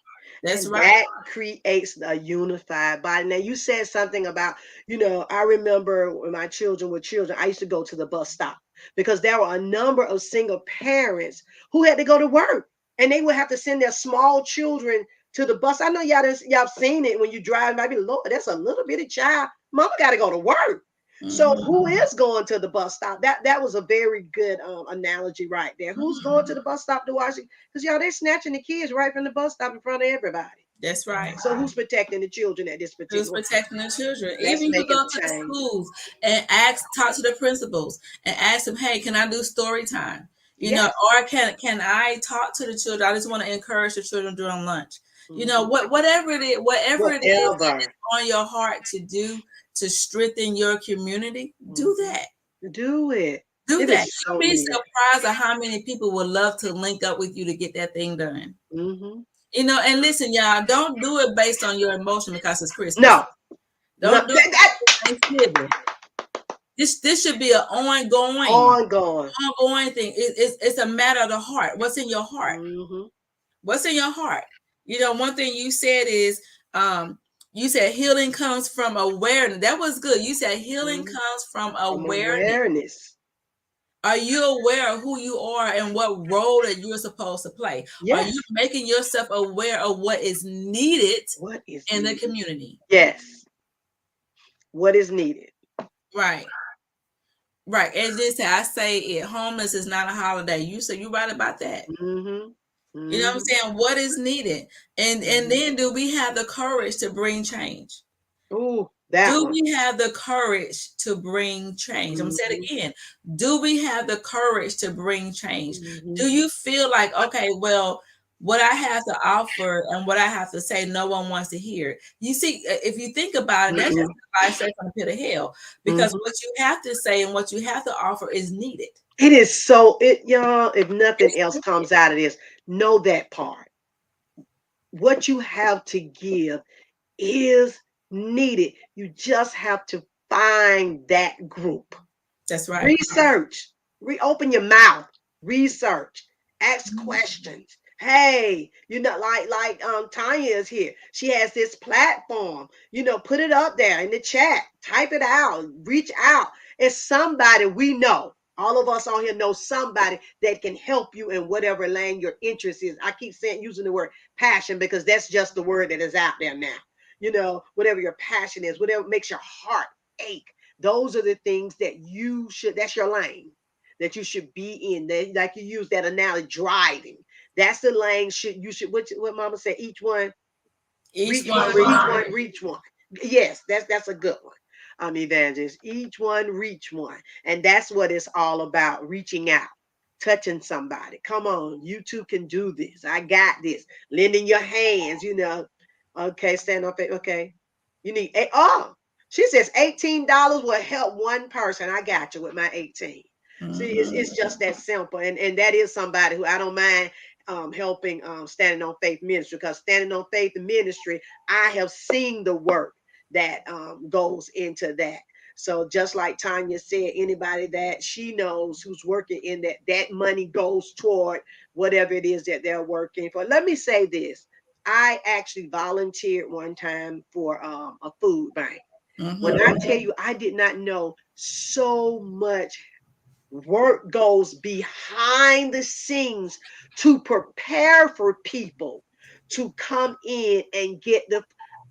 That's And right. that creates a unified body. Now, you said something about, I remember when my children were children, I used to go to the bus stop because there were a number of single parents who had to go to work and they would have to send their small children to the bus. I know y'all seen it when you drive, maybe, Lord, that's a little bitty child. Mama got to go to work. So who Hmm. is going to the bus stop? That was a very good analogy right there. Who's going to Hmm. the bus stop to watch it? Because y'all, they snatching the kids right from the bus stop in front of everybody. That's right. So who's protecting the children at this Who's particular? protecting the children? That's Even you could making go a to the change. schools and talk to the principals and ask them, "Hey, can I do story time? Yes. Or can I talk to the children? I just want to encourage the children during lunch. Hmm. Whatever it is that is Whatever. on your heart to do to strengthen your community, do Hmm. that. Do it. Do It that. is You'll so be needed. surprised at how many people would love to link up with you to get that thing done. Hmm. And listen, y'all, don't do it based on your emotion because it's Christmas. No, no, Don't do it because it's Thanksgiving. This should be an ongoing. ongoing thing. It's a matter of the heart. What's in your heart? Hmm. What's in your heart? One thing you said is, you said healing comes from awareness. That was good. You said healing Hmm. comes from From awareness. awareness. Are you aware of who you are and what role that you're supposed to play? Are you Yes. making yourself aware of what is needed What is in the needed? community? Yes. What is needed? Right. Right. And just I say it, homeless is not a holiday. You say you're right about that. Hmm. You know what I'm Hmm. saying? What is needed? And Hmm. then do we have the courage to bring change? Ooh, that Do one. we have the courage to bring change? I'm gonna say it Hmm. again. Do we have the courage to bring change? Hmm. Do you feel like, okay, well, what I have to offer and what I have to say, no one wants to hear? You see, if you think about it, that's just life straight from the pit of hell. Because Hmm. what you have to say and what you have to offer is needed. It is so it y'all. If nothing It's else needed. comes out of this, know that part. What you have to give is needed. You just have to find that group. That's right. Research. Reopen your mouth. Research. Ask Mhm. questions. Hey, Tanya is here. She has this platform. Put it up there in the chat. Type it out. Reach out. It's somebody we know. All of us on here know somebody that can help you in whatever lane your interest is. I keep saying using the word passion because that's just the word that is out there now. Whatever your passion is, whatever makes your heart ache, those are the things that that's your lane that you should be in. That, like you use that analogy, driving. That's the lane you should what mama said, each one Each reach one one, reach reach one. one, reach one. Yes, that's a good one. I'm evangelist. Each one reach one. And that's what it's all about, reaching out, touching somebody. Come on, you two can do this. I got this. Lending your hands. Okay, stand up. Okay. You need she says $18 will help one person. I got you with my 18. See, it's Mhm. just that simple. And that is somebody who I don't mind helping Standing on Faith Ministry, because Standing on Faith Ministry, I have seen the work that goes into that. So just like Tanya said, anybody that she knows who's working in that money goes toward whatever it is that they're working for. Let me say this. I actually volunteered one time for a food bank. When I Mhm. tell you, I did not know so much work goes behind the scenes to prepare for people to come in and get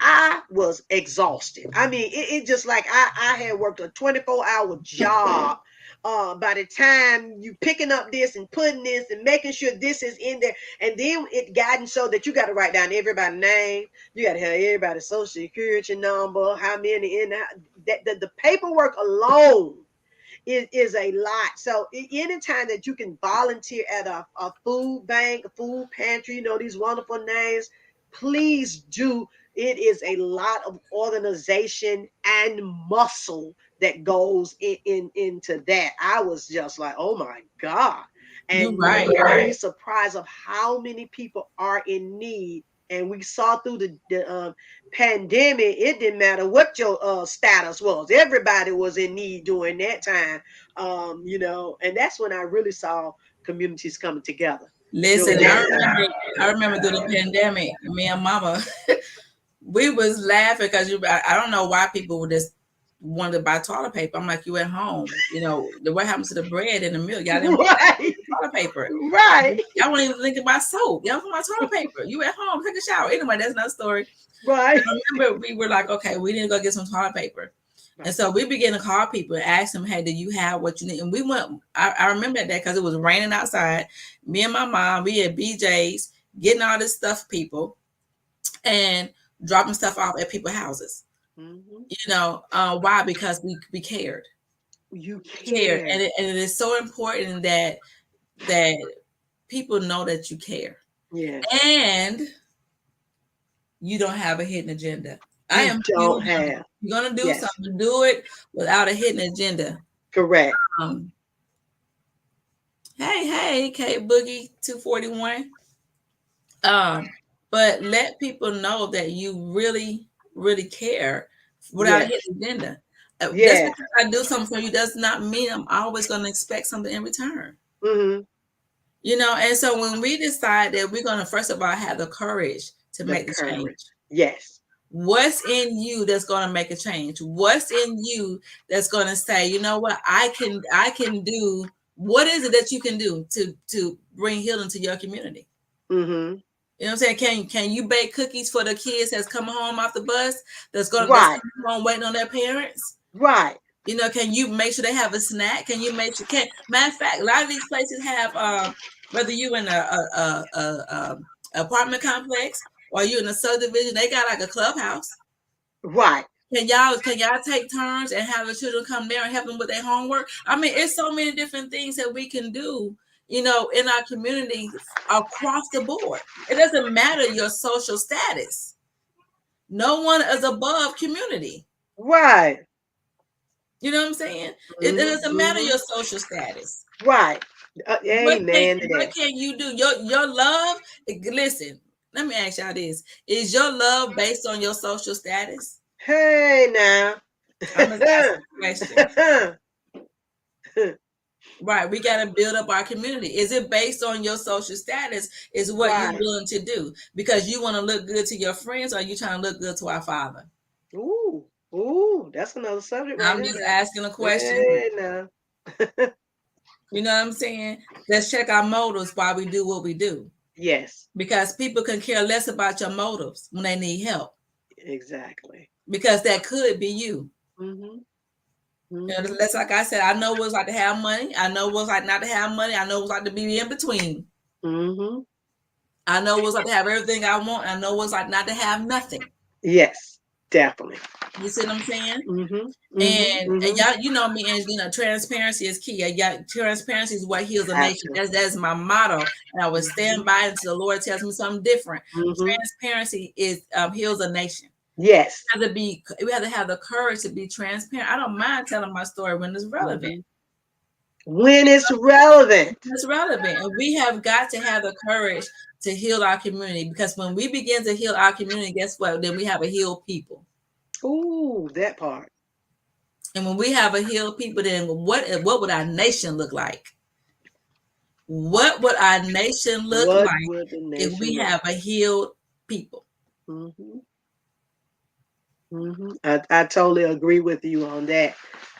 I was exhausted. I mean, it just like I had worked a 24-hour job. By the time you picking up this and putting this and making sure this is in there, and then it gotten so that you got to write down everybody's name, you got to have everybody's social security number, how many in the paperwork alone is a lot. So anytime that you can volunteer at a food bank, a food pantry, these wonderful names, please do. It is a lot of organization and muscle that goes into that. I was just like, oh my God. You're And right. you're really surprised of how many people are in need. And we saw through the pandemic, it didn't matter what your status was. Everybody was in need during that time. And that's when I really saw communities coming together. Listen, During that I remember through the pandemic, me and Mama, we was laughing because I don't know why people would just wanted to buy toilet paper. I'm like, you at home, what happens to the bread and the milk? Y'all didn't time. buy Right. toilet paper. Right. Y'all won't even think about soap. Y'all want my toilet paper. You at home, take a shower. Anyway, that's another story. Right. I remember we were like, okay, we need to go get some toilet paper. And Right. so we began to call people and ask them, hey, do you have what you need? And we went, I remember that because it was raining outside. Me and my mom, we had BJ's getting all this stuff, people, and dropping stuff off at people's houses. Mhm. Why? Because we cared. You We cared. care. And it is so important that people know that you care. Yes. And you don't have a hidden agenda. I You am don't huge. have. You're gonna do Yes. something, do it without a hidden agenda. Correct. Um, hey, Kate Boogie 241. But let people know that you really, really care without a Yes. hidden agenda. Just Yes. because I do something for you does not mean I'm always going to expect something in return. Mm-hmm. And so when we decide that we're going to, first of all, have the courage to The make the courage. change, Yes. what's in you that's going to make a change? What's in you that's going to say, you know what, I can do, what is it that you can do to bring healing to your community? Mm-hmm. You know what I'm saying? Can you bake cookies for the kids that's coming home off the bus that's Right. coming home waiting on their parents? Right. Can you make sure they have a snack? Can you make sure? Matter of fact, a lot of these places have whether you in a apartment complex or you in a subdivision, they got like a clubhouse. Right. Can y'all take turns and have the children come there and help them with their homework? I mean, it's so many different things that we can do, in our community across the board. It doesn't matter your social status. No one is above community. Right. You know what I'm saying? It doesn't matter Mm-hmm. your social status. Right. What can Amen to what that. can you do? Your love. Listen, let me ask y'all this: is your love based on your social status? Hey now. I'm just asking a question. Right, we got to build up our community. Is it based on your social status? Is what you're Right. willing to do because you want to look good to your friends, or are you trying to look good to our Father? Ooh. Ooh. That's another subject right I'm there just now. asking a question. Hey now. You know what I'm saying? Let's check our motives while we do what we do, Yes. because people can care less about your motives when they need help, Exactly. because that could be you. Mm-hmm. Mm-hmm. That's like I said. I know what it's like to have money. I know what it's like not to have money. I know what it's like to be in between. Mm-hmm. I know what it's like to have everything I want. I know what it's like not to have nothing. Yes. Definitely. You see what I'm saying? Mm-hmm. Mm-hmm. And Mm-hmm. y'all, me, and transparency is key. Transparency is what heals a nation. Absolutely. That's my motto, and I will stand Mm-hmm. by until the Lord tells me something different. Mm-hmm. Transparency is heals a nation. Yes. We have to have the courage to be transparent. I don't mind telling my story when it's relevant. Mm-hmm. When it's relevant. It's relevant, and we have got to have the courage to heal our community, because when we begin to heal our community, guess what? Then we have a healed people. Ooh, that part. And when we have a healed people, then what would our nation look like? What would our nation look What like would the if nation we look have a like? healed people? Mm-hmm. Mm-hmm. I totally agree with you on that.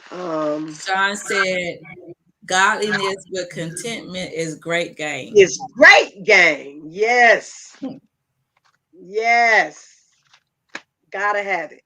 Sean said, godliness with contentment is great gain. It's great game. Yes. Yes. Gotta have it.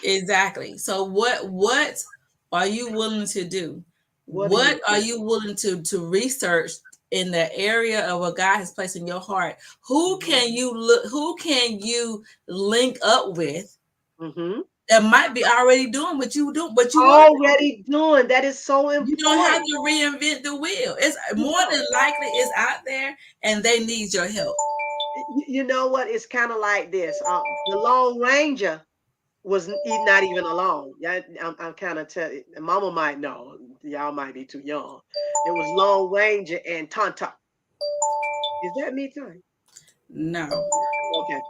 Exactly. So what are you willing to do? What are you What are doing? you willing to research in the area of what God has placed in your heart? Who can you look? Who can you link up with Mm-hmm. that might be already doing what you do, what you want to do? Already doing. That is so You don't have important. to reinvent the wheel. It's You more know, than likely it's out there, and they need your help. you know what? It's kind of like this. The Lone Ranger was not even alone. Yeah, I'm kind of telling. Mama might know. Y'all might be too young. It was Lone Ranger and Tonto. Is that me too? No. Okay.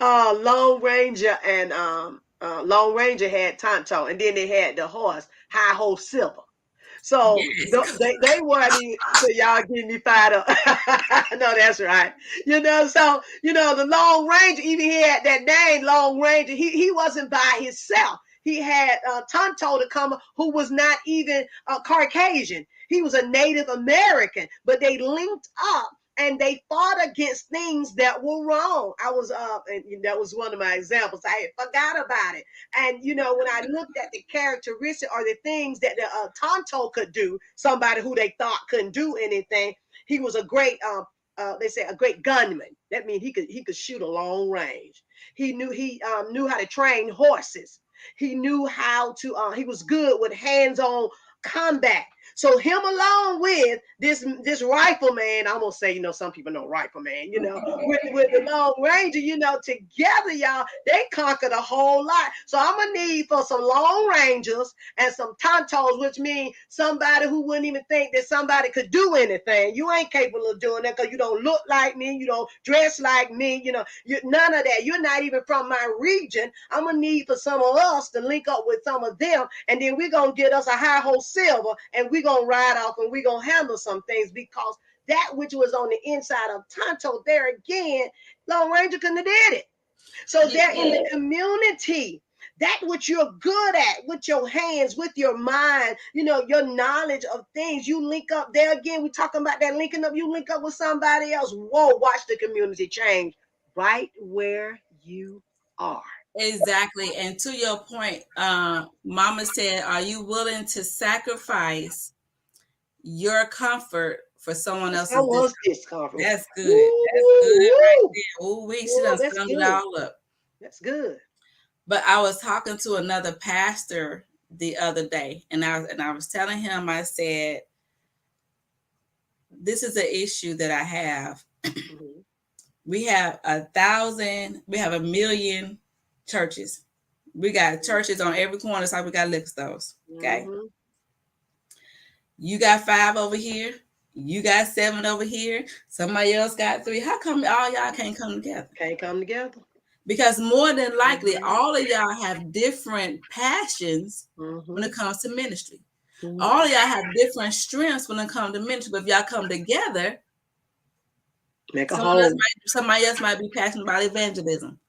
Lone Ranger and Lone Ranger had Tonto, and then they had the horse High Ho Silver. So Yes. they weren't even, so y'all getting me fired up. No, that's right. So the Lone Ranger, even he had that name, Lone Ranger. He wasn't by himself. He had Tonto to come, who was not even Caucasian. He was a Native American, but they linked up and they fought against things that were wrong. I was and that was one of my examples. I had forgot about it. And when I looked at the characteristic or the things that the Tonto could do, somebody who they thought couldn't do anything, he was a great they say a great gunman. That means he could shoot a long range. He knew how to train horses. He knew how to he was good with hands-on combat. So him along with this rifleman, I'm gonna say, some people know rifleman, with the Lone Ranger, together, y'all, they conquered a whole lot. So I'm gonna need for some Lone Rangers and some Tontos, which means somebody who wouldn't even think that somebody could do anything. You ain't capable of doing that because you don't look like me, you don't dress like me, none of that. You're not even from my region. I'm gonna need for some of us to link up with some of them, and then we're gonna get us a High Ho Silver, and we're gonna ride off and we're gonna handle some things, because that which was on the inside of Tonto, there again, Lone Ranger couldn't have did it. So they're in the community. That which you're good at with your hands, with your mind, your knowledge of things, you link up there again. We're talking about that linking up. You link up with somebody else. Whoa, watch the community change right where you are. Exactly. And to your point, Mama said, are you willing to sacrifice your comfort for someone else's Someone's discomfort? discomfort. That's good. Woo, That's good right woo, there. Oh, she woo, done that's summed it good. all up. That's good. But I was talking to another pastor the other day, and I was telling him, I said, this is an issue that I have. Mm-hmm. We have 1,000, we have 1,000,000 churches. We got churches on every corner. It's like we got liquor stores. Okay. Mm-hmm. You got 5 over here. You got 7 over here. Somebody else got 3. How come all y'all can't come together? Can't come together. Because more than likely, Mm-hmm. all of y'all have different passions Mm-hmm. when it comes to ministry. Mm-hmm. All of y'all have different strengths when it comes to ministry. But if y'all come together, Make a whole. somebody else might be passionate about evangelism.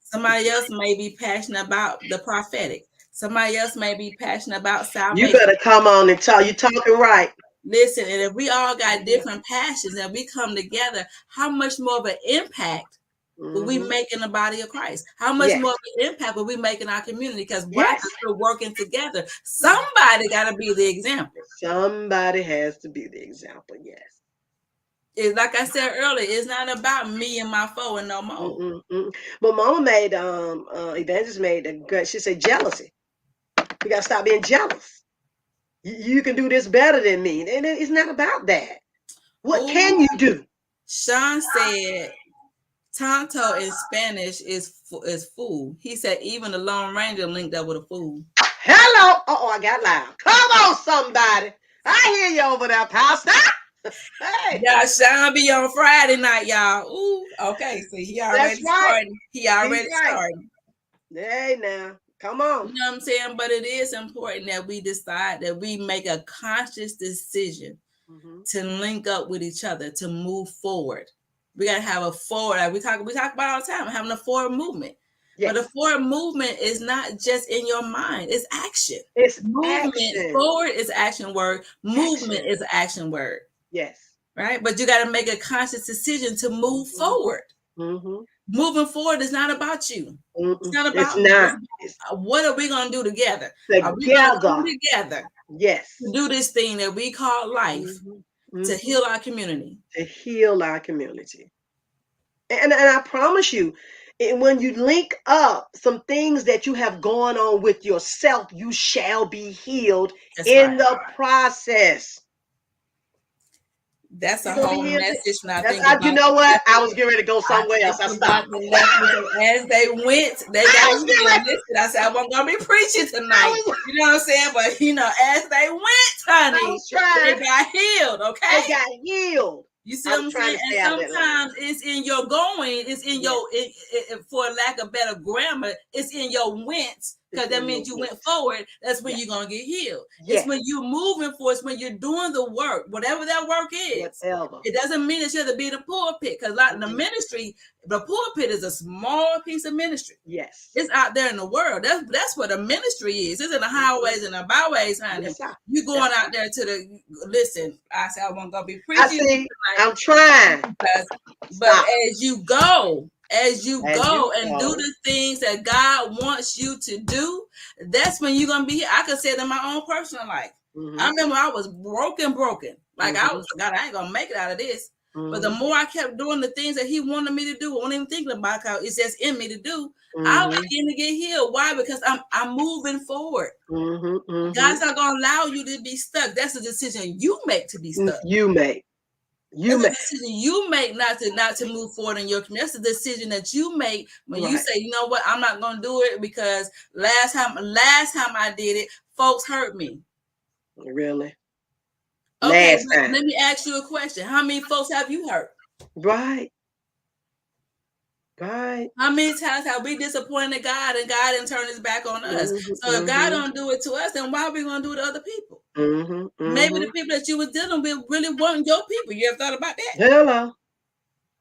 Somebody else may be passionate about the prophetic. Somebody else may be passionate about You salvation. better come on and talk. You talking right. Listen, and if we all got different passions and we come together, how much more of an impact will we Mm-hmm. make in the body of Christ? How much Yes. more of an impact will we make in our community? Because why? Yes. Because we're working together. Somebody got to be the example. Somebody has to be the example. Yes. It's like I said earlier, it's not about me and my foe and no more. Mm-mm-mm. But Mama made Evangelist made a good. She said jealousy. We gotta stop being jealous. You can do this better than me, and it's not about that. What can Ooh, you do? Sean said Tonto in Spanish is fool. He said even the Lone Ranger linked up with a fool. Hello. Oh, I got loud. Come on, somebody. I hear you over there, Pastor. Hey, Yeah, Sean be on Friday night, y'all. Ooh, okay. See, he that's already right. started. He He's already right. started. Hey, now, come You on. know what I'm saying? But it is important that we decide that we make a conscious decision Mm-hmm. to link up with each other to move forward. We gotta have a forward. Like we talk about all the time, having a forward movement. But a Yes, forward movement is not just in your mind; it's action. it's Movement action. forward is action word. Movement Action. is action word. Yes. Right? But you got to make a conscious decision to move Mm-hmm. forward. Mm-hmm. Moving forward is not about you. It's Mm-mm. not It's about me. It's not. It's about what are we going to do together? Are we going to together. come together to Yes. do this thing that we call life Mm-hmm. to Mm-hmm. heal our community? To heal our community. And I promise you, when you link up some things that you have going on with yourself, you shall be healed That's right. in the process. That's a You gonna be whole healed. message when I That's think you about know the what? I lepers. was getting ready to go I somewhere else. think I about stopped. the lepers, and as they went, they got I was getting healed. ready. Listen, I said I wasn't gonna be preaching I tonight. was You know what I'm saying? But as they went, I honey, was they trying. got healed. Okay. They got healed. You see I what was I'm trying saying? to And stay out of that lane. sometimes it's in your going, it's in Yes. your, for lack of better grammar, it's in your went, because It's that in your means you went. went forward. That's when Yes. you're going to get healed. It's Yes. when you're moving forward, it's when you're doing the work, whatever that work is. Whatever. It doesn't mean that you have to be the pulpit, because like the Mhm. ministry, the pulpit is a small piece of ministry. Yes. It's out there in the world. That's what a ministry is. It's in the Mhm. highways and the byways, honey. Yes, sir. You going That's out there to the listen. I said I wasn't gonna be I preaching see. tonight, I'm trying. but Stop. as you As go you and do go. the things that God wants you to do, that's when you're gonna be here. I can say it in my own personal life. I Mm-hmm. remember I was broken. Like I Mm-hmm. was, God, I ain't gonna make it out of this. But the Mm-hmm. more I kept doing the things that He wanted me to do, I wasn't even thinking about how it's just in me to do. I was Mm-hmm. beginning to get healed. Why? Because I'm moving forward. Mm-hmm. God's Mm-hmm. not gonna allow you to be stuck. That's a decision you make to be stuck. You may. You That's a may. decision you make not to move forward in your community. That's a decision that you make when you Right. say, you know what, I'm not gonna do it because last time I did it, folks hurt me. Really. Okay, Last time. let me ask you a question. How many folks have you hurt? Right. Right. How many times have we disappointed God and God didn't turn His back on us? Mm-hmm. So if God Mm-hmm. don't do it to us, then why are we gonna do it to other people? Mm-hmm. Maybe Mm-hmm. the people that you was dealing with really weren't your people. You ever thought about that? Hello.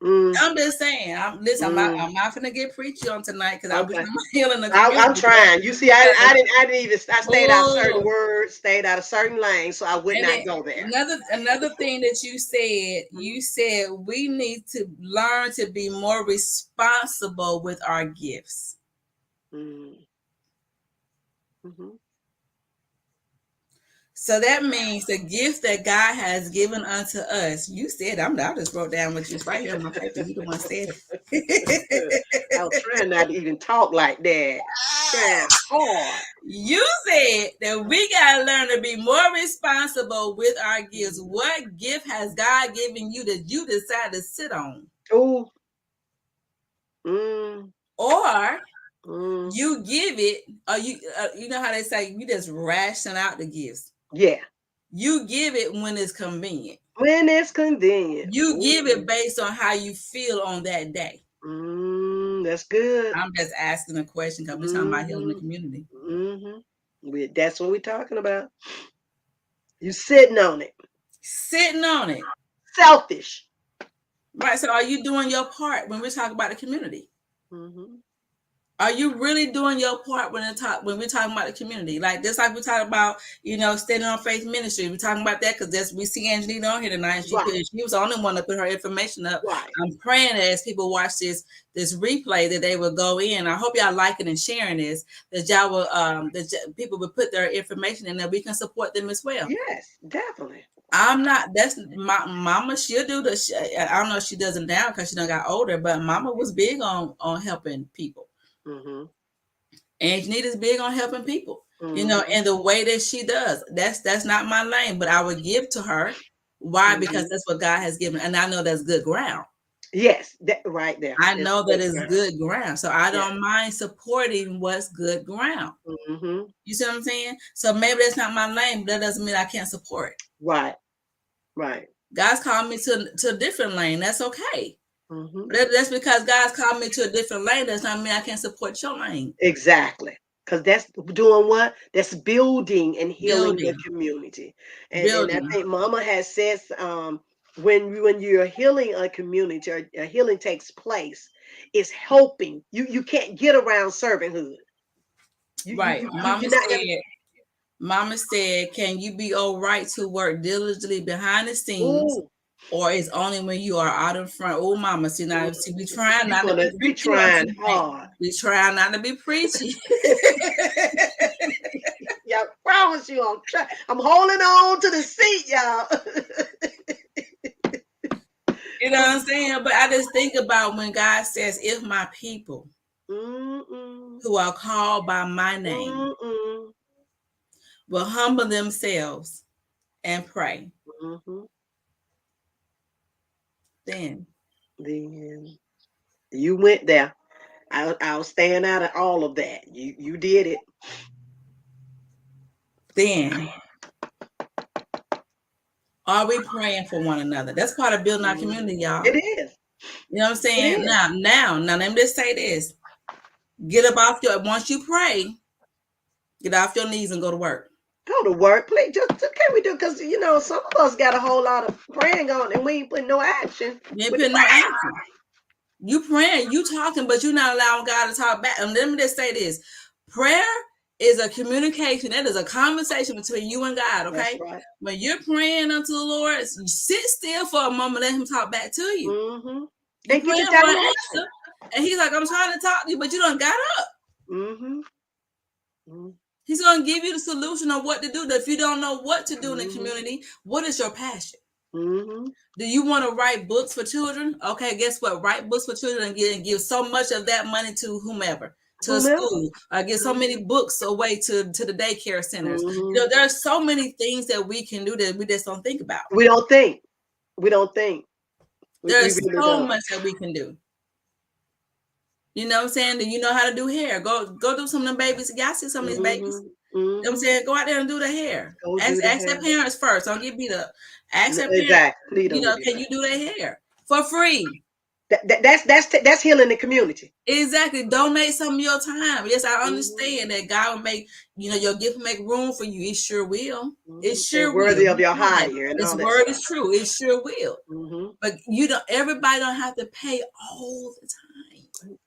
Mm. I'm just saying. Mm. I'm not gonna get preachy on tonight because I wish Okay. I'm healing the I'm community. trying. You see, Because, I didn't even. I stayed out of certain oh, words, stayed out of certain lanes, so I would and not then go there. another thing that you said we need to learn to be more responsible with our gifts. Mm-hmm. Mm-hmm. So that means the gift that God has given unto us. You said, I just wrote down what you right here on my paper. You the one said I was it. trying not to even talk like that. Trying hard. You said that we got to learn to be more responsible with our gifts. What gift has God given you that you decide to sit on? Oh. Mm. Or Mm. you give it, or you know how they say you just ration out the gifts. Yeah. You give it when it's convenient. When it's convenient. You Ooh. give it based on how you feel on that day. That's good. I'm just asking a question because we're talking about healing the Mm-hmm. community. Mm-hmm. That's what we're talking about. You sitting on it. Sitting on it. Selfish. Right. So are you doing your part when we're talking about the community? Mm-hmm. Are you really doing your part when we're talking about the community? Like just like we talked about, standing on faith ministry. We're talking about that because we see Angelina on here tonight. And Right. she was the only one to put her information up. Right. I'm praying that as people watch this replay that they will go in. I hope y'all liking and sharing this. That y'all will people will put their information in that we can support them as well. Yes, definitely. I'm not. That's my mama. She'll do I don't know if she does it now because she done got older. But mama was big on helping people. Mm-hmm. Angelina's big on helping people, Mm-hmm. in the way that she does. That's not my lane, but I would give to her. Why? Because Mm-hmm. that's what God has given, and I know that's good ground. Yes, that right there. I It's know that good it's ground. good ground, so I Yeah. don't mind supporting what's good ground. Mm-hmm. You see what I'm saying? So maybe that's not my lane, but that doesn't mean I can't support. Right. Right. God's called me to a different lane. That's okay. Mm-hmm. But that's because God's called me to a different lane. Does not mean I can't support your lane. Exactly. Because that's doing what? That's building and healing the Building, community. And I building. think Mama has said when you're healing a community or a healing takes place, it's helping. You can't get around servanthood. Right. You're not gonna. Mama said, can you be all right to work diligently behind the scenes, Ooh. or it's only when you are out in front? Oh, Mama, see now, we See, trying not to be we preachy on trying tonight. hard. We trying not to be preachy. Yeah, I promise you, I'm holding on to the seat, y'all. You know what I'm saying? But I just think about when God says, if my people Mm-mm. who are called by my name Mm-mm. will humble themselves and pray Mm-hmm. Then, Then you went there. I was staying out of all of that. You did it. then, are we praying for one another? That's part of building our community, It y'all. is. You know what I'm It saying? is. Now, let me just say this. Get up off your, once you pray, get off your knees and go to work. Go to work, please. Just can we do? Because some of us got a whole lot of praying on, and we ain't putting no action You ain't with the putting no prayer. action. You praying, you talking, but you're not allowing God to talk back. And let me just say this. Prayer is a communication. That is a conversation between you and God, That's okay? right. When you're praying unto the Lord, sit still for a moment, let him talk back to you. Mm-hmm. You And get your praying for time an right. answer, and he's like, I'm trying to talk to you, but you done got up. Mm-hmm. Mm-hmm. He's going to give you the solution of what to do. If you don't know what to do in the Mm-hmm. community, what is your passion? Mm-hmm. Do you want to write books for children? Okay, guess what? Write books for children and give so much of that money to whomever, to a Whomever. school, or give so many books away to the daycare centers. Mm-hmm. There are so many things that we can do that we just don't think about. We don't think. We don't think. We There's really so don't. much that we can do. You know what I'm saying? Do you know how to do hair? Go do some of them babies. Y'all see some of these babies. Mm-hmm. You know what I'm Mm-hmm. saying? Go out there and do the hair. Go do the Ask hair. their parents first. Don't get beat up. Ask their parents, Exactly. Please don't get beat can up. you do their hair for free? That's healing the community. Exactly. Donate some of your time. Yes, I Mm-hmm. understand that God will make, your gift will make room for you. It sure will. It Mm-hmm. And sure will. worthy of You your know that. hire and This all that word stuff. is true. It sure will. Mm-hmm. But you don't. Everybody don't have to pay all the time.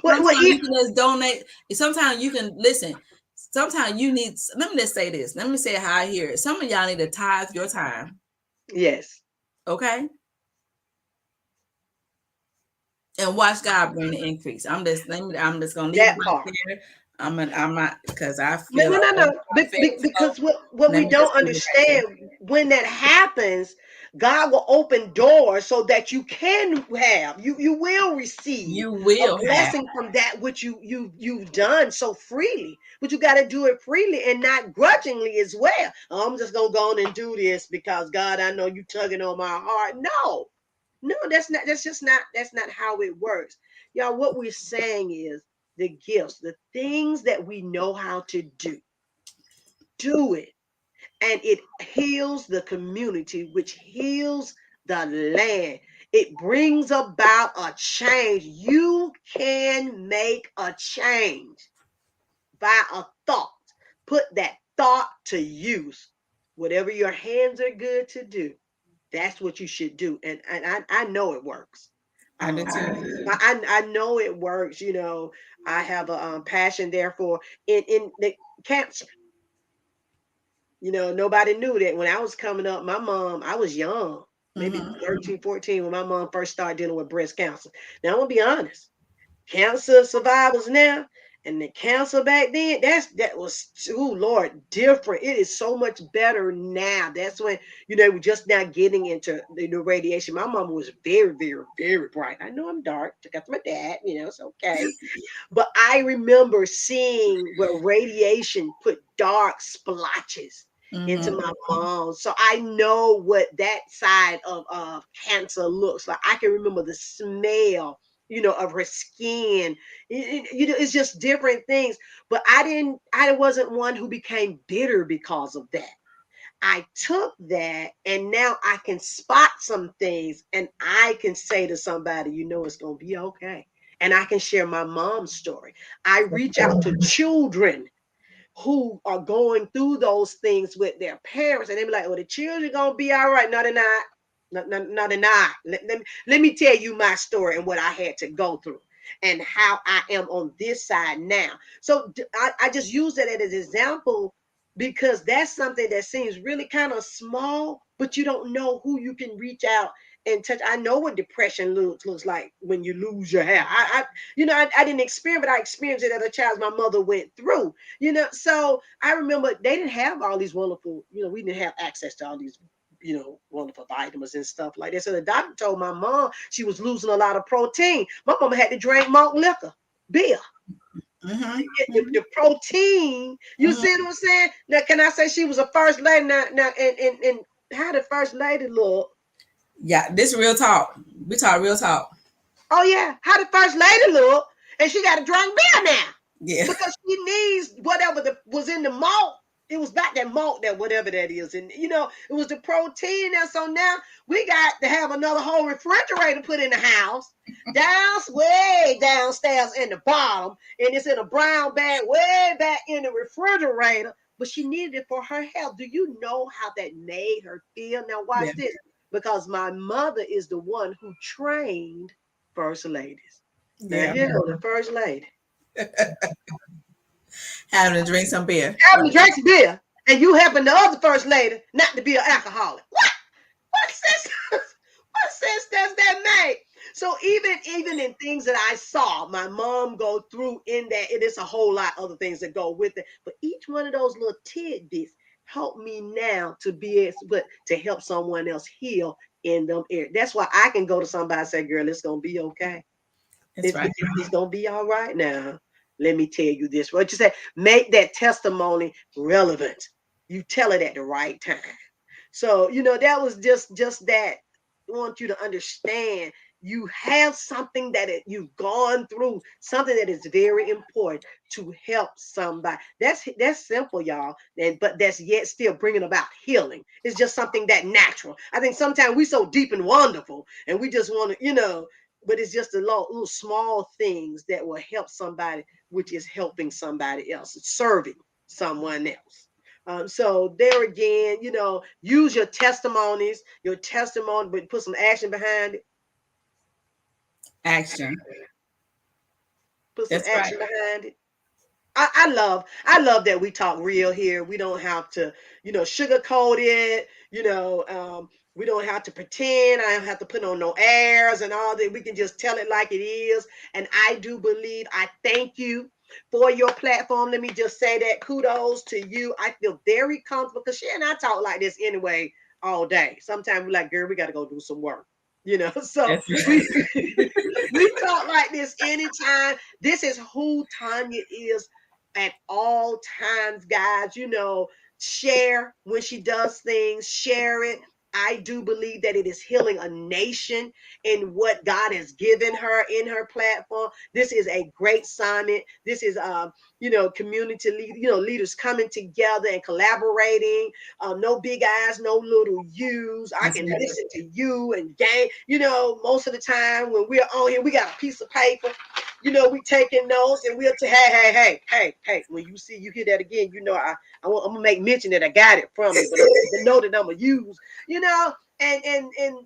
Well, Sometimes you can just donate. Sometimes you can listen. Sometimes you need. Let me just say this. Let me say how I hear it. Some of y'all need to tithe your time. yes. Okay. And watch God bring the increase. I'm just gonna leave it That right part. there. I'm not because I No, feel no, no, no. I feel slow. Because what Let we me just don't leave it right there. understand, when that happens, God will open doors so that you can have, you will receive You a will have. blessing from that which you've done so freely. But you got to do it freely and not grudgingly as well. Oh, I'm just gonna go on and do this because God, I know you tugging on my heart. No, no, that's not how it works. Y'all, what we're saying is the gifts, the things that we know how to do it. And it heals the community, which heals the land. It brings about a change. You can make a change by a thought. Put that thought to use. Whatever your hands are good to do, that's what you should do. And I know it works. I do too. I know it works. I have a passion there for in the cancer. Nobody knew that when I was coming up. My mom, I was young, maybe Mm-hmm. 13, 14, when my mom first started dealing with breast cancer. Now, I'm going to be honest. Cancer survivors now and the cancer back then, that was, oh Lord, different. It is so much better now. That's when, we're just now getting into the radiation. My mom was very, very, very bright. I know I'm dark. Took after my dad, it's okay. But I remember seeing where radiation put dark splotches into Mm-hmm. my mom. So I know what that side of cancer looks like. I can remember the smell, of her skin. It's just different things. But I wasn't one who became bitter because of that. I took that and now I can spot some things and I can say to somebody, it's going to be okay. And I can share my mom's story. I reach out to children who are going through those things with their parents and they be like, oh, the children going to be all right. No, they're not. No, they're not. Let me tell you my story and what I had to go through and how I am on this side now. So I just use that as an example because that's something that seems really kind of small, but you don't know who you can reach out and touch. I know what depression looks like when you lose your hair. I didn't experience, but I experienced it as a child. My mother went through. So I remember they didn't have all these wonderful. We didn't have access to all these wonderful vitamins and stuff like that. So the doctor told my mom she was losing a lot of protein. My mama had to drink malt liquor, beer. Mm-hmm. The protein, you see what I'm saying? Now, can I say she was a first lady? Now, and how did first lady look? Yeah, this real talk. We talk real talk. Oh yeah, how the first lady look, and she got a drunk beer now Yeah. because she needs whatever was in the malt. It was back that malt, that whatever that is, and it was the protein. And so now we got to have another whole refrigerator put in the house, way downstairs in the bottom, and it's in a brown bag way back in the refrigerator. But she needed it for her health. Do you know how that made her feel? Now watch Yeah. this, because my mother is the one who trained first ladies. Now Yeah. here go the first lady Having to drink some beer. having to drink some beer, and you helping the other first lady not to be an alcoholic. What sense? What sense does that make? So even in things that I saw my mom go through in that, it is a whole lot of other things that go with it. But each one of those little tidbits help me now to be able to help someone else heal in them areas. That's why I can go to somebody and say, "Girl, it's gonna be okay. That's It's, right. it's, it's gonna be all right now. Let me tell you this." What you say? Make that testimony relevant. You tell it at the right time. So that was just that. I want you to understand. You have something that you've gone through, something that is very important to help somebody. That's simple, y'all. But that's yet still bringing about healing. It's just something that natural. I think sometimes we so deep and wonderful, and we just want to. But it's just a little small things that will help somebody, which is helping somebody else, serving someone else. So there again, use your testimony, but put some action behind it. Action. Put some That's right. action behind it. I love that we talk real here. We don't have to, sugarcoat it. We don't have to pretend. I don't have to put on no airs and all that. We can just tell it like it is. And I do believe. I thank you for your platform. Let me just say that kudos to you. I feel very comfortable because she and I talk like this anyway all day. Sometimes we're like, girl, we got to go do some work. So That's right. we we talk like this anytime. This is who Tanya is at all times, guys. Share when she does things, share it. I do believe that it is healing a nation in what God has given her in her platform. This is a great summit. This is community leaders coming together and collaborating. No big eyes, no little U's. I That's can right. listen to you and gang. Most of the time when we're on here, we got a piece of paper. We taking notes, and we'll say, hey. When you hear that again, I'm gonna make mention that I got it from you, but the note that I'm gonna use, and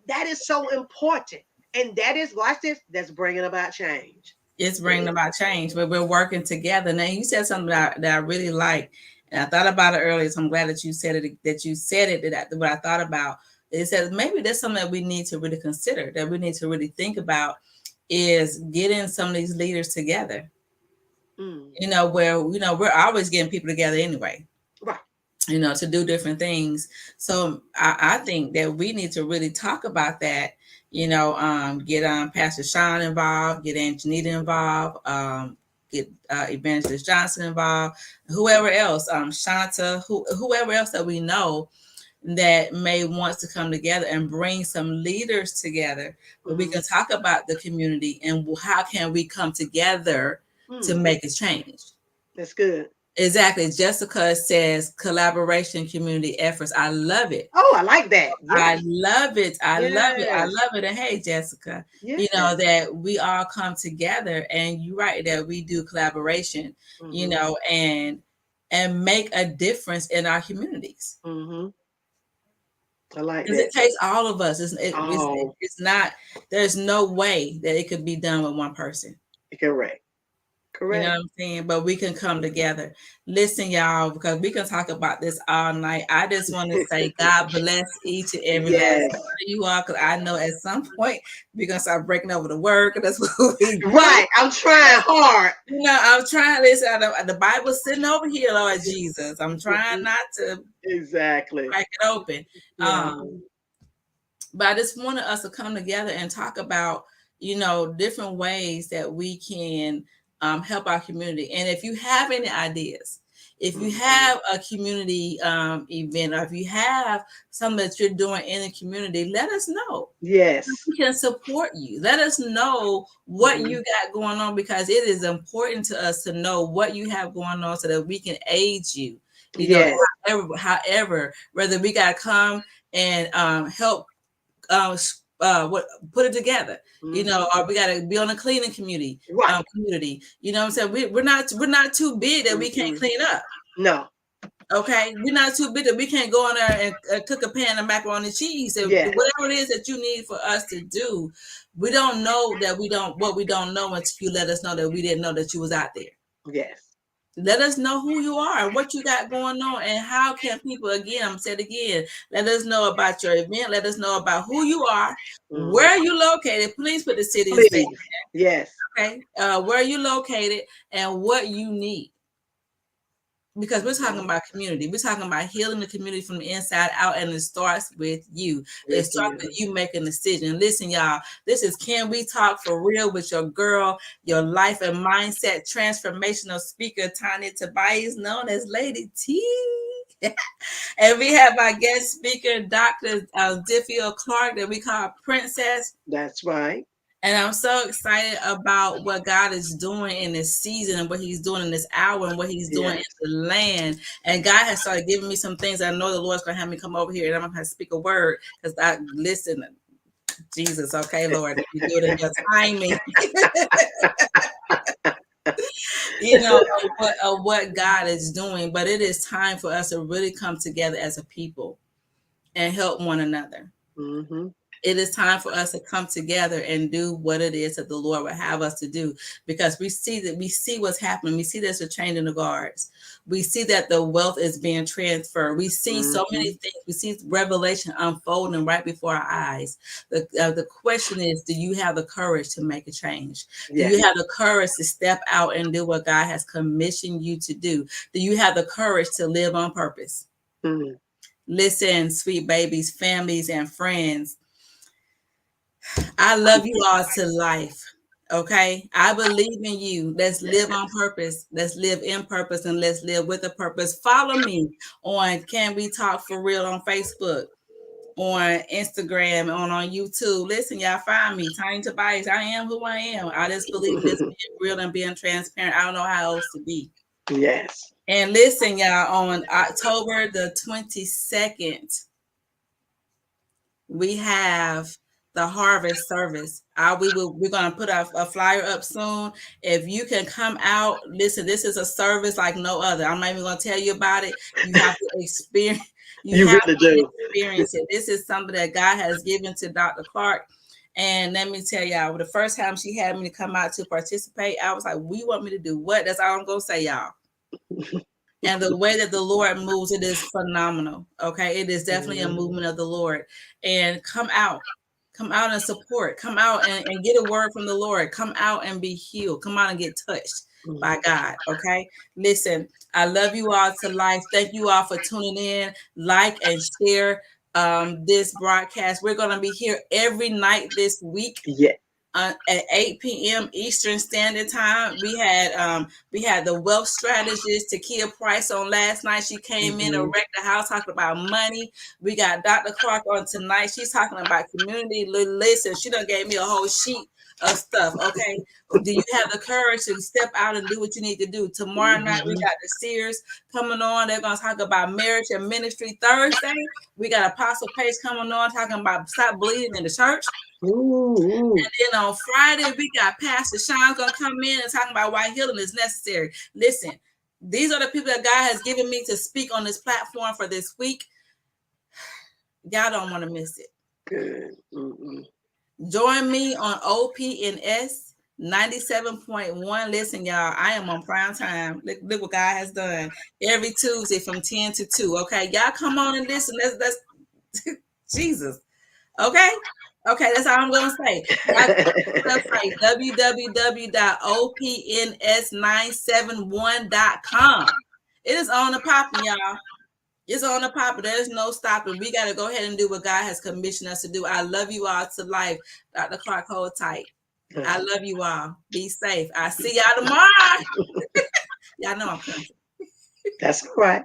that is so important. And that is, watch this, that's bringing about change. It's bringing about change, but we're working together. Now, you said something that I really like, and I thought about it earlier. So I'm glad that you said it. That you said it. That what I thought about. It says maybe that's something that we need to really consider. That we need to really think about is getting some of these leaders together. Mm, Where we're always getting people together anyway. right. To do different things. So I think that we need to really talk about that. Get Pastor Sean involved, get Aunt Janita involved, get Evangelist Johnson involved, whoever else, Shanta, whoever else that we know that may wants to come together and bring some leaders together, where we Mm-hmm. can talk about the community and how can we come together to Mm, make a change. that's good. Exactly. Jessica says collaboration, community efforts. I love it. Oh, I like that. I Yes. love it. I love it. I Yes. love it. And hey, Jessica, Yes. that we all come together, and you're right that we do collaboration, Mm-hmm. and make a difference in our communities. Mm-hmm. I like Because it that. takes all of us. Oh, It's not, there's no way that it could be done with one person. correct. You know Correct. what I'm saying? But we can come together. Listen, y'all, because we can talk about this all night. I just want to say God bless each and every last Yes. one of you all, because I know at some point we're gonna start breaking over the word, and that's what we do. Right. I'm trying hard. I'm trying. Listen, the Bible's sitting over here, Lord Jesus. I'm trying not to Exactly. crack it open. Yeah. But I just wanted us to come together and talk about, different ways that we can help our community. And if you have any ideas, If you Mhm. have a community event, or if you have something that you're doing in the community, let us know. Yes. We can support you. Let us know what Mhm. you got going on, because it is important to us to know what you have going on so that we can aid you. You know, Yes. however, whether we got to come and help what put it together, Mhm. or we got to be on a cleaning Right. community. You know what I'm saying? We're not too big that we can't Mhm. clean up. No. Okay, we're not too big that we can't go in there and cook a pan of macaroni and cheese, and Yes. whatever it is that you need for us to do. We don't know that we don't what we don't know until you let us know that we didn't know that you was out there. Yes. Let us know who you are and what you got going on, and how can people, again, I'm said again, let us know about your event. Let us know about who you are, Mhm. where you located. Please put the city and state. Please. Yes. Okay, where you located and what you need, because we're talking Mhm. about community. We're talking about healing the community from the inside out, and it starts with you. It With starts you. with you making a decision. Listen, y'all, this is Can We Talk for Real with your girl, your life and mindset transformational speaker, Tanya Tobias, known as Lady T. And we have our guest speaker, Dr. Zilphia Clark, that we call Princess. That's right. And I'm so excited about what God is doing in this season, and what He's doing in this hour, and what He's doing in Yes. the land. And God has started giving me some things. I know the Lord's going to have me come over here, and I'm going to have to speak a word, because I listen. Jesus, okay, Lord, you do it in your timing. Of what God is doing. But it is time for us to really come together as a people and help one another. Mhm. It is time for us to come together and do what it is that the Lord would have us to do, because we see what's happening. We see there's a change in the guards. We see that the wealth is being transferred. We see so many Mhm. things. We see revelation unfolding right before our eyes. The question is, do you have the courage to make a change? Do you Yes. have the courage to step out and do what God has commissioned you to do? Do you have the courage to live on purpose? Mhm. Listen, sweet babies, families, and friends, I love you all to life. Okay. I believe in you. Let's live on Yes. purpose. Let's live in purpose, and let's live with a purpose. Follow me on Can We Talk for Real on Facebook, on Instagram, on YouTube. Listen, y'all, find me, Tiny Tobias. I am who I am. I just believe in just being real and being transparent. I don't know how else to be. Yes. And listen, y'all, on October the 22nd, we have the harvest service. We're gonna put a flyer up soon. If you can come out, listen, this is a service like no other. I'm not even gonna tell you about it. You have to experience. You You have really to do. experience it. This is something that God has given to Dr. Clark. And let me tell y'all, the first time she had me to come out to participate, I was like, "We want me to do what?" That's all I'm gonna say, y'all. And the way that the Lord moves, it is phenomenal. Okay. It is definitely a Mhm. movement of the Lord. And come out and support, come out and get a word from the Lord, come out and be healed, come out and get touched by Mhm. God. Okay. Listen, I love you all to life. Thank you all for tuning in. Like and share this broadcast. We're going to be here every night this week Yeah. at 8 p.m. Eastern Standard Time. We had the wealth strategist Takia Price on last night. She came in and Mhm. wrecked the house talking about money. We got Dr. Clark on tonight. She's talking about community. Listen, she done gave me a whole sheet of stuff. Okay. Do you have the courage to step out and do what you need to do? Tomorrow night we Mhm. got the Seers coming on. They're gonna talk about marriage and ministry. Thursday, we got Apostle Pace coming on talking about stop bleeding in the church. Ooh. And then on Friday, we got Pastor Sean gonna come in and talking about why healing is necessary. Listen, these are the people that God has given me to speak on this platform for this week. Y'all don't want to miss it. Good. Mm-mm. Join me on OPNS 97.1. Listen, y'all, I am on prime time. Look what God has done. Every Tuesday from 10 to 2. Okay, y'all come on and listen. That's Jesus. Okay. Okay, that's all I'm gonna say. Y'all go to the website www.opns971.com. It is on the popping, y'all. It's on the popping. There's no stopping. We got to go ahead and do what God has commissioned us to do. I love you all to life. Dr. Clark, hold tight. I love you all. Be safe. I see y'all tomorrow. Y'all know I'm country. That's all right.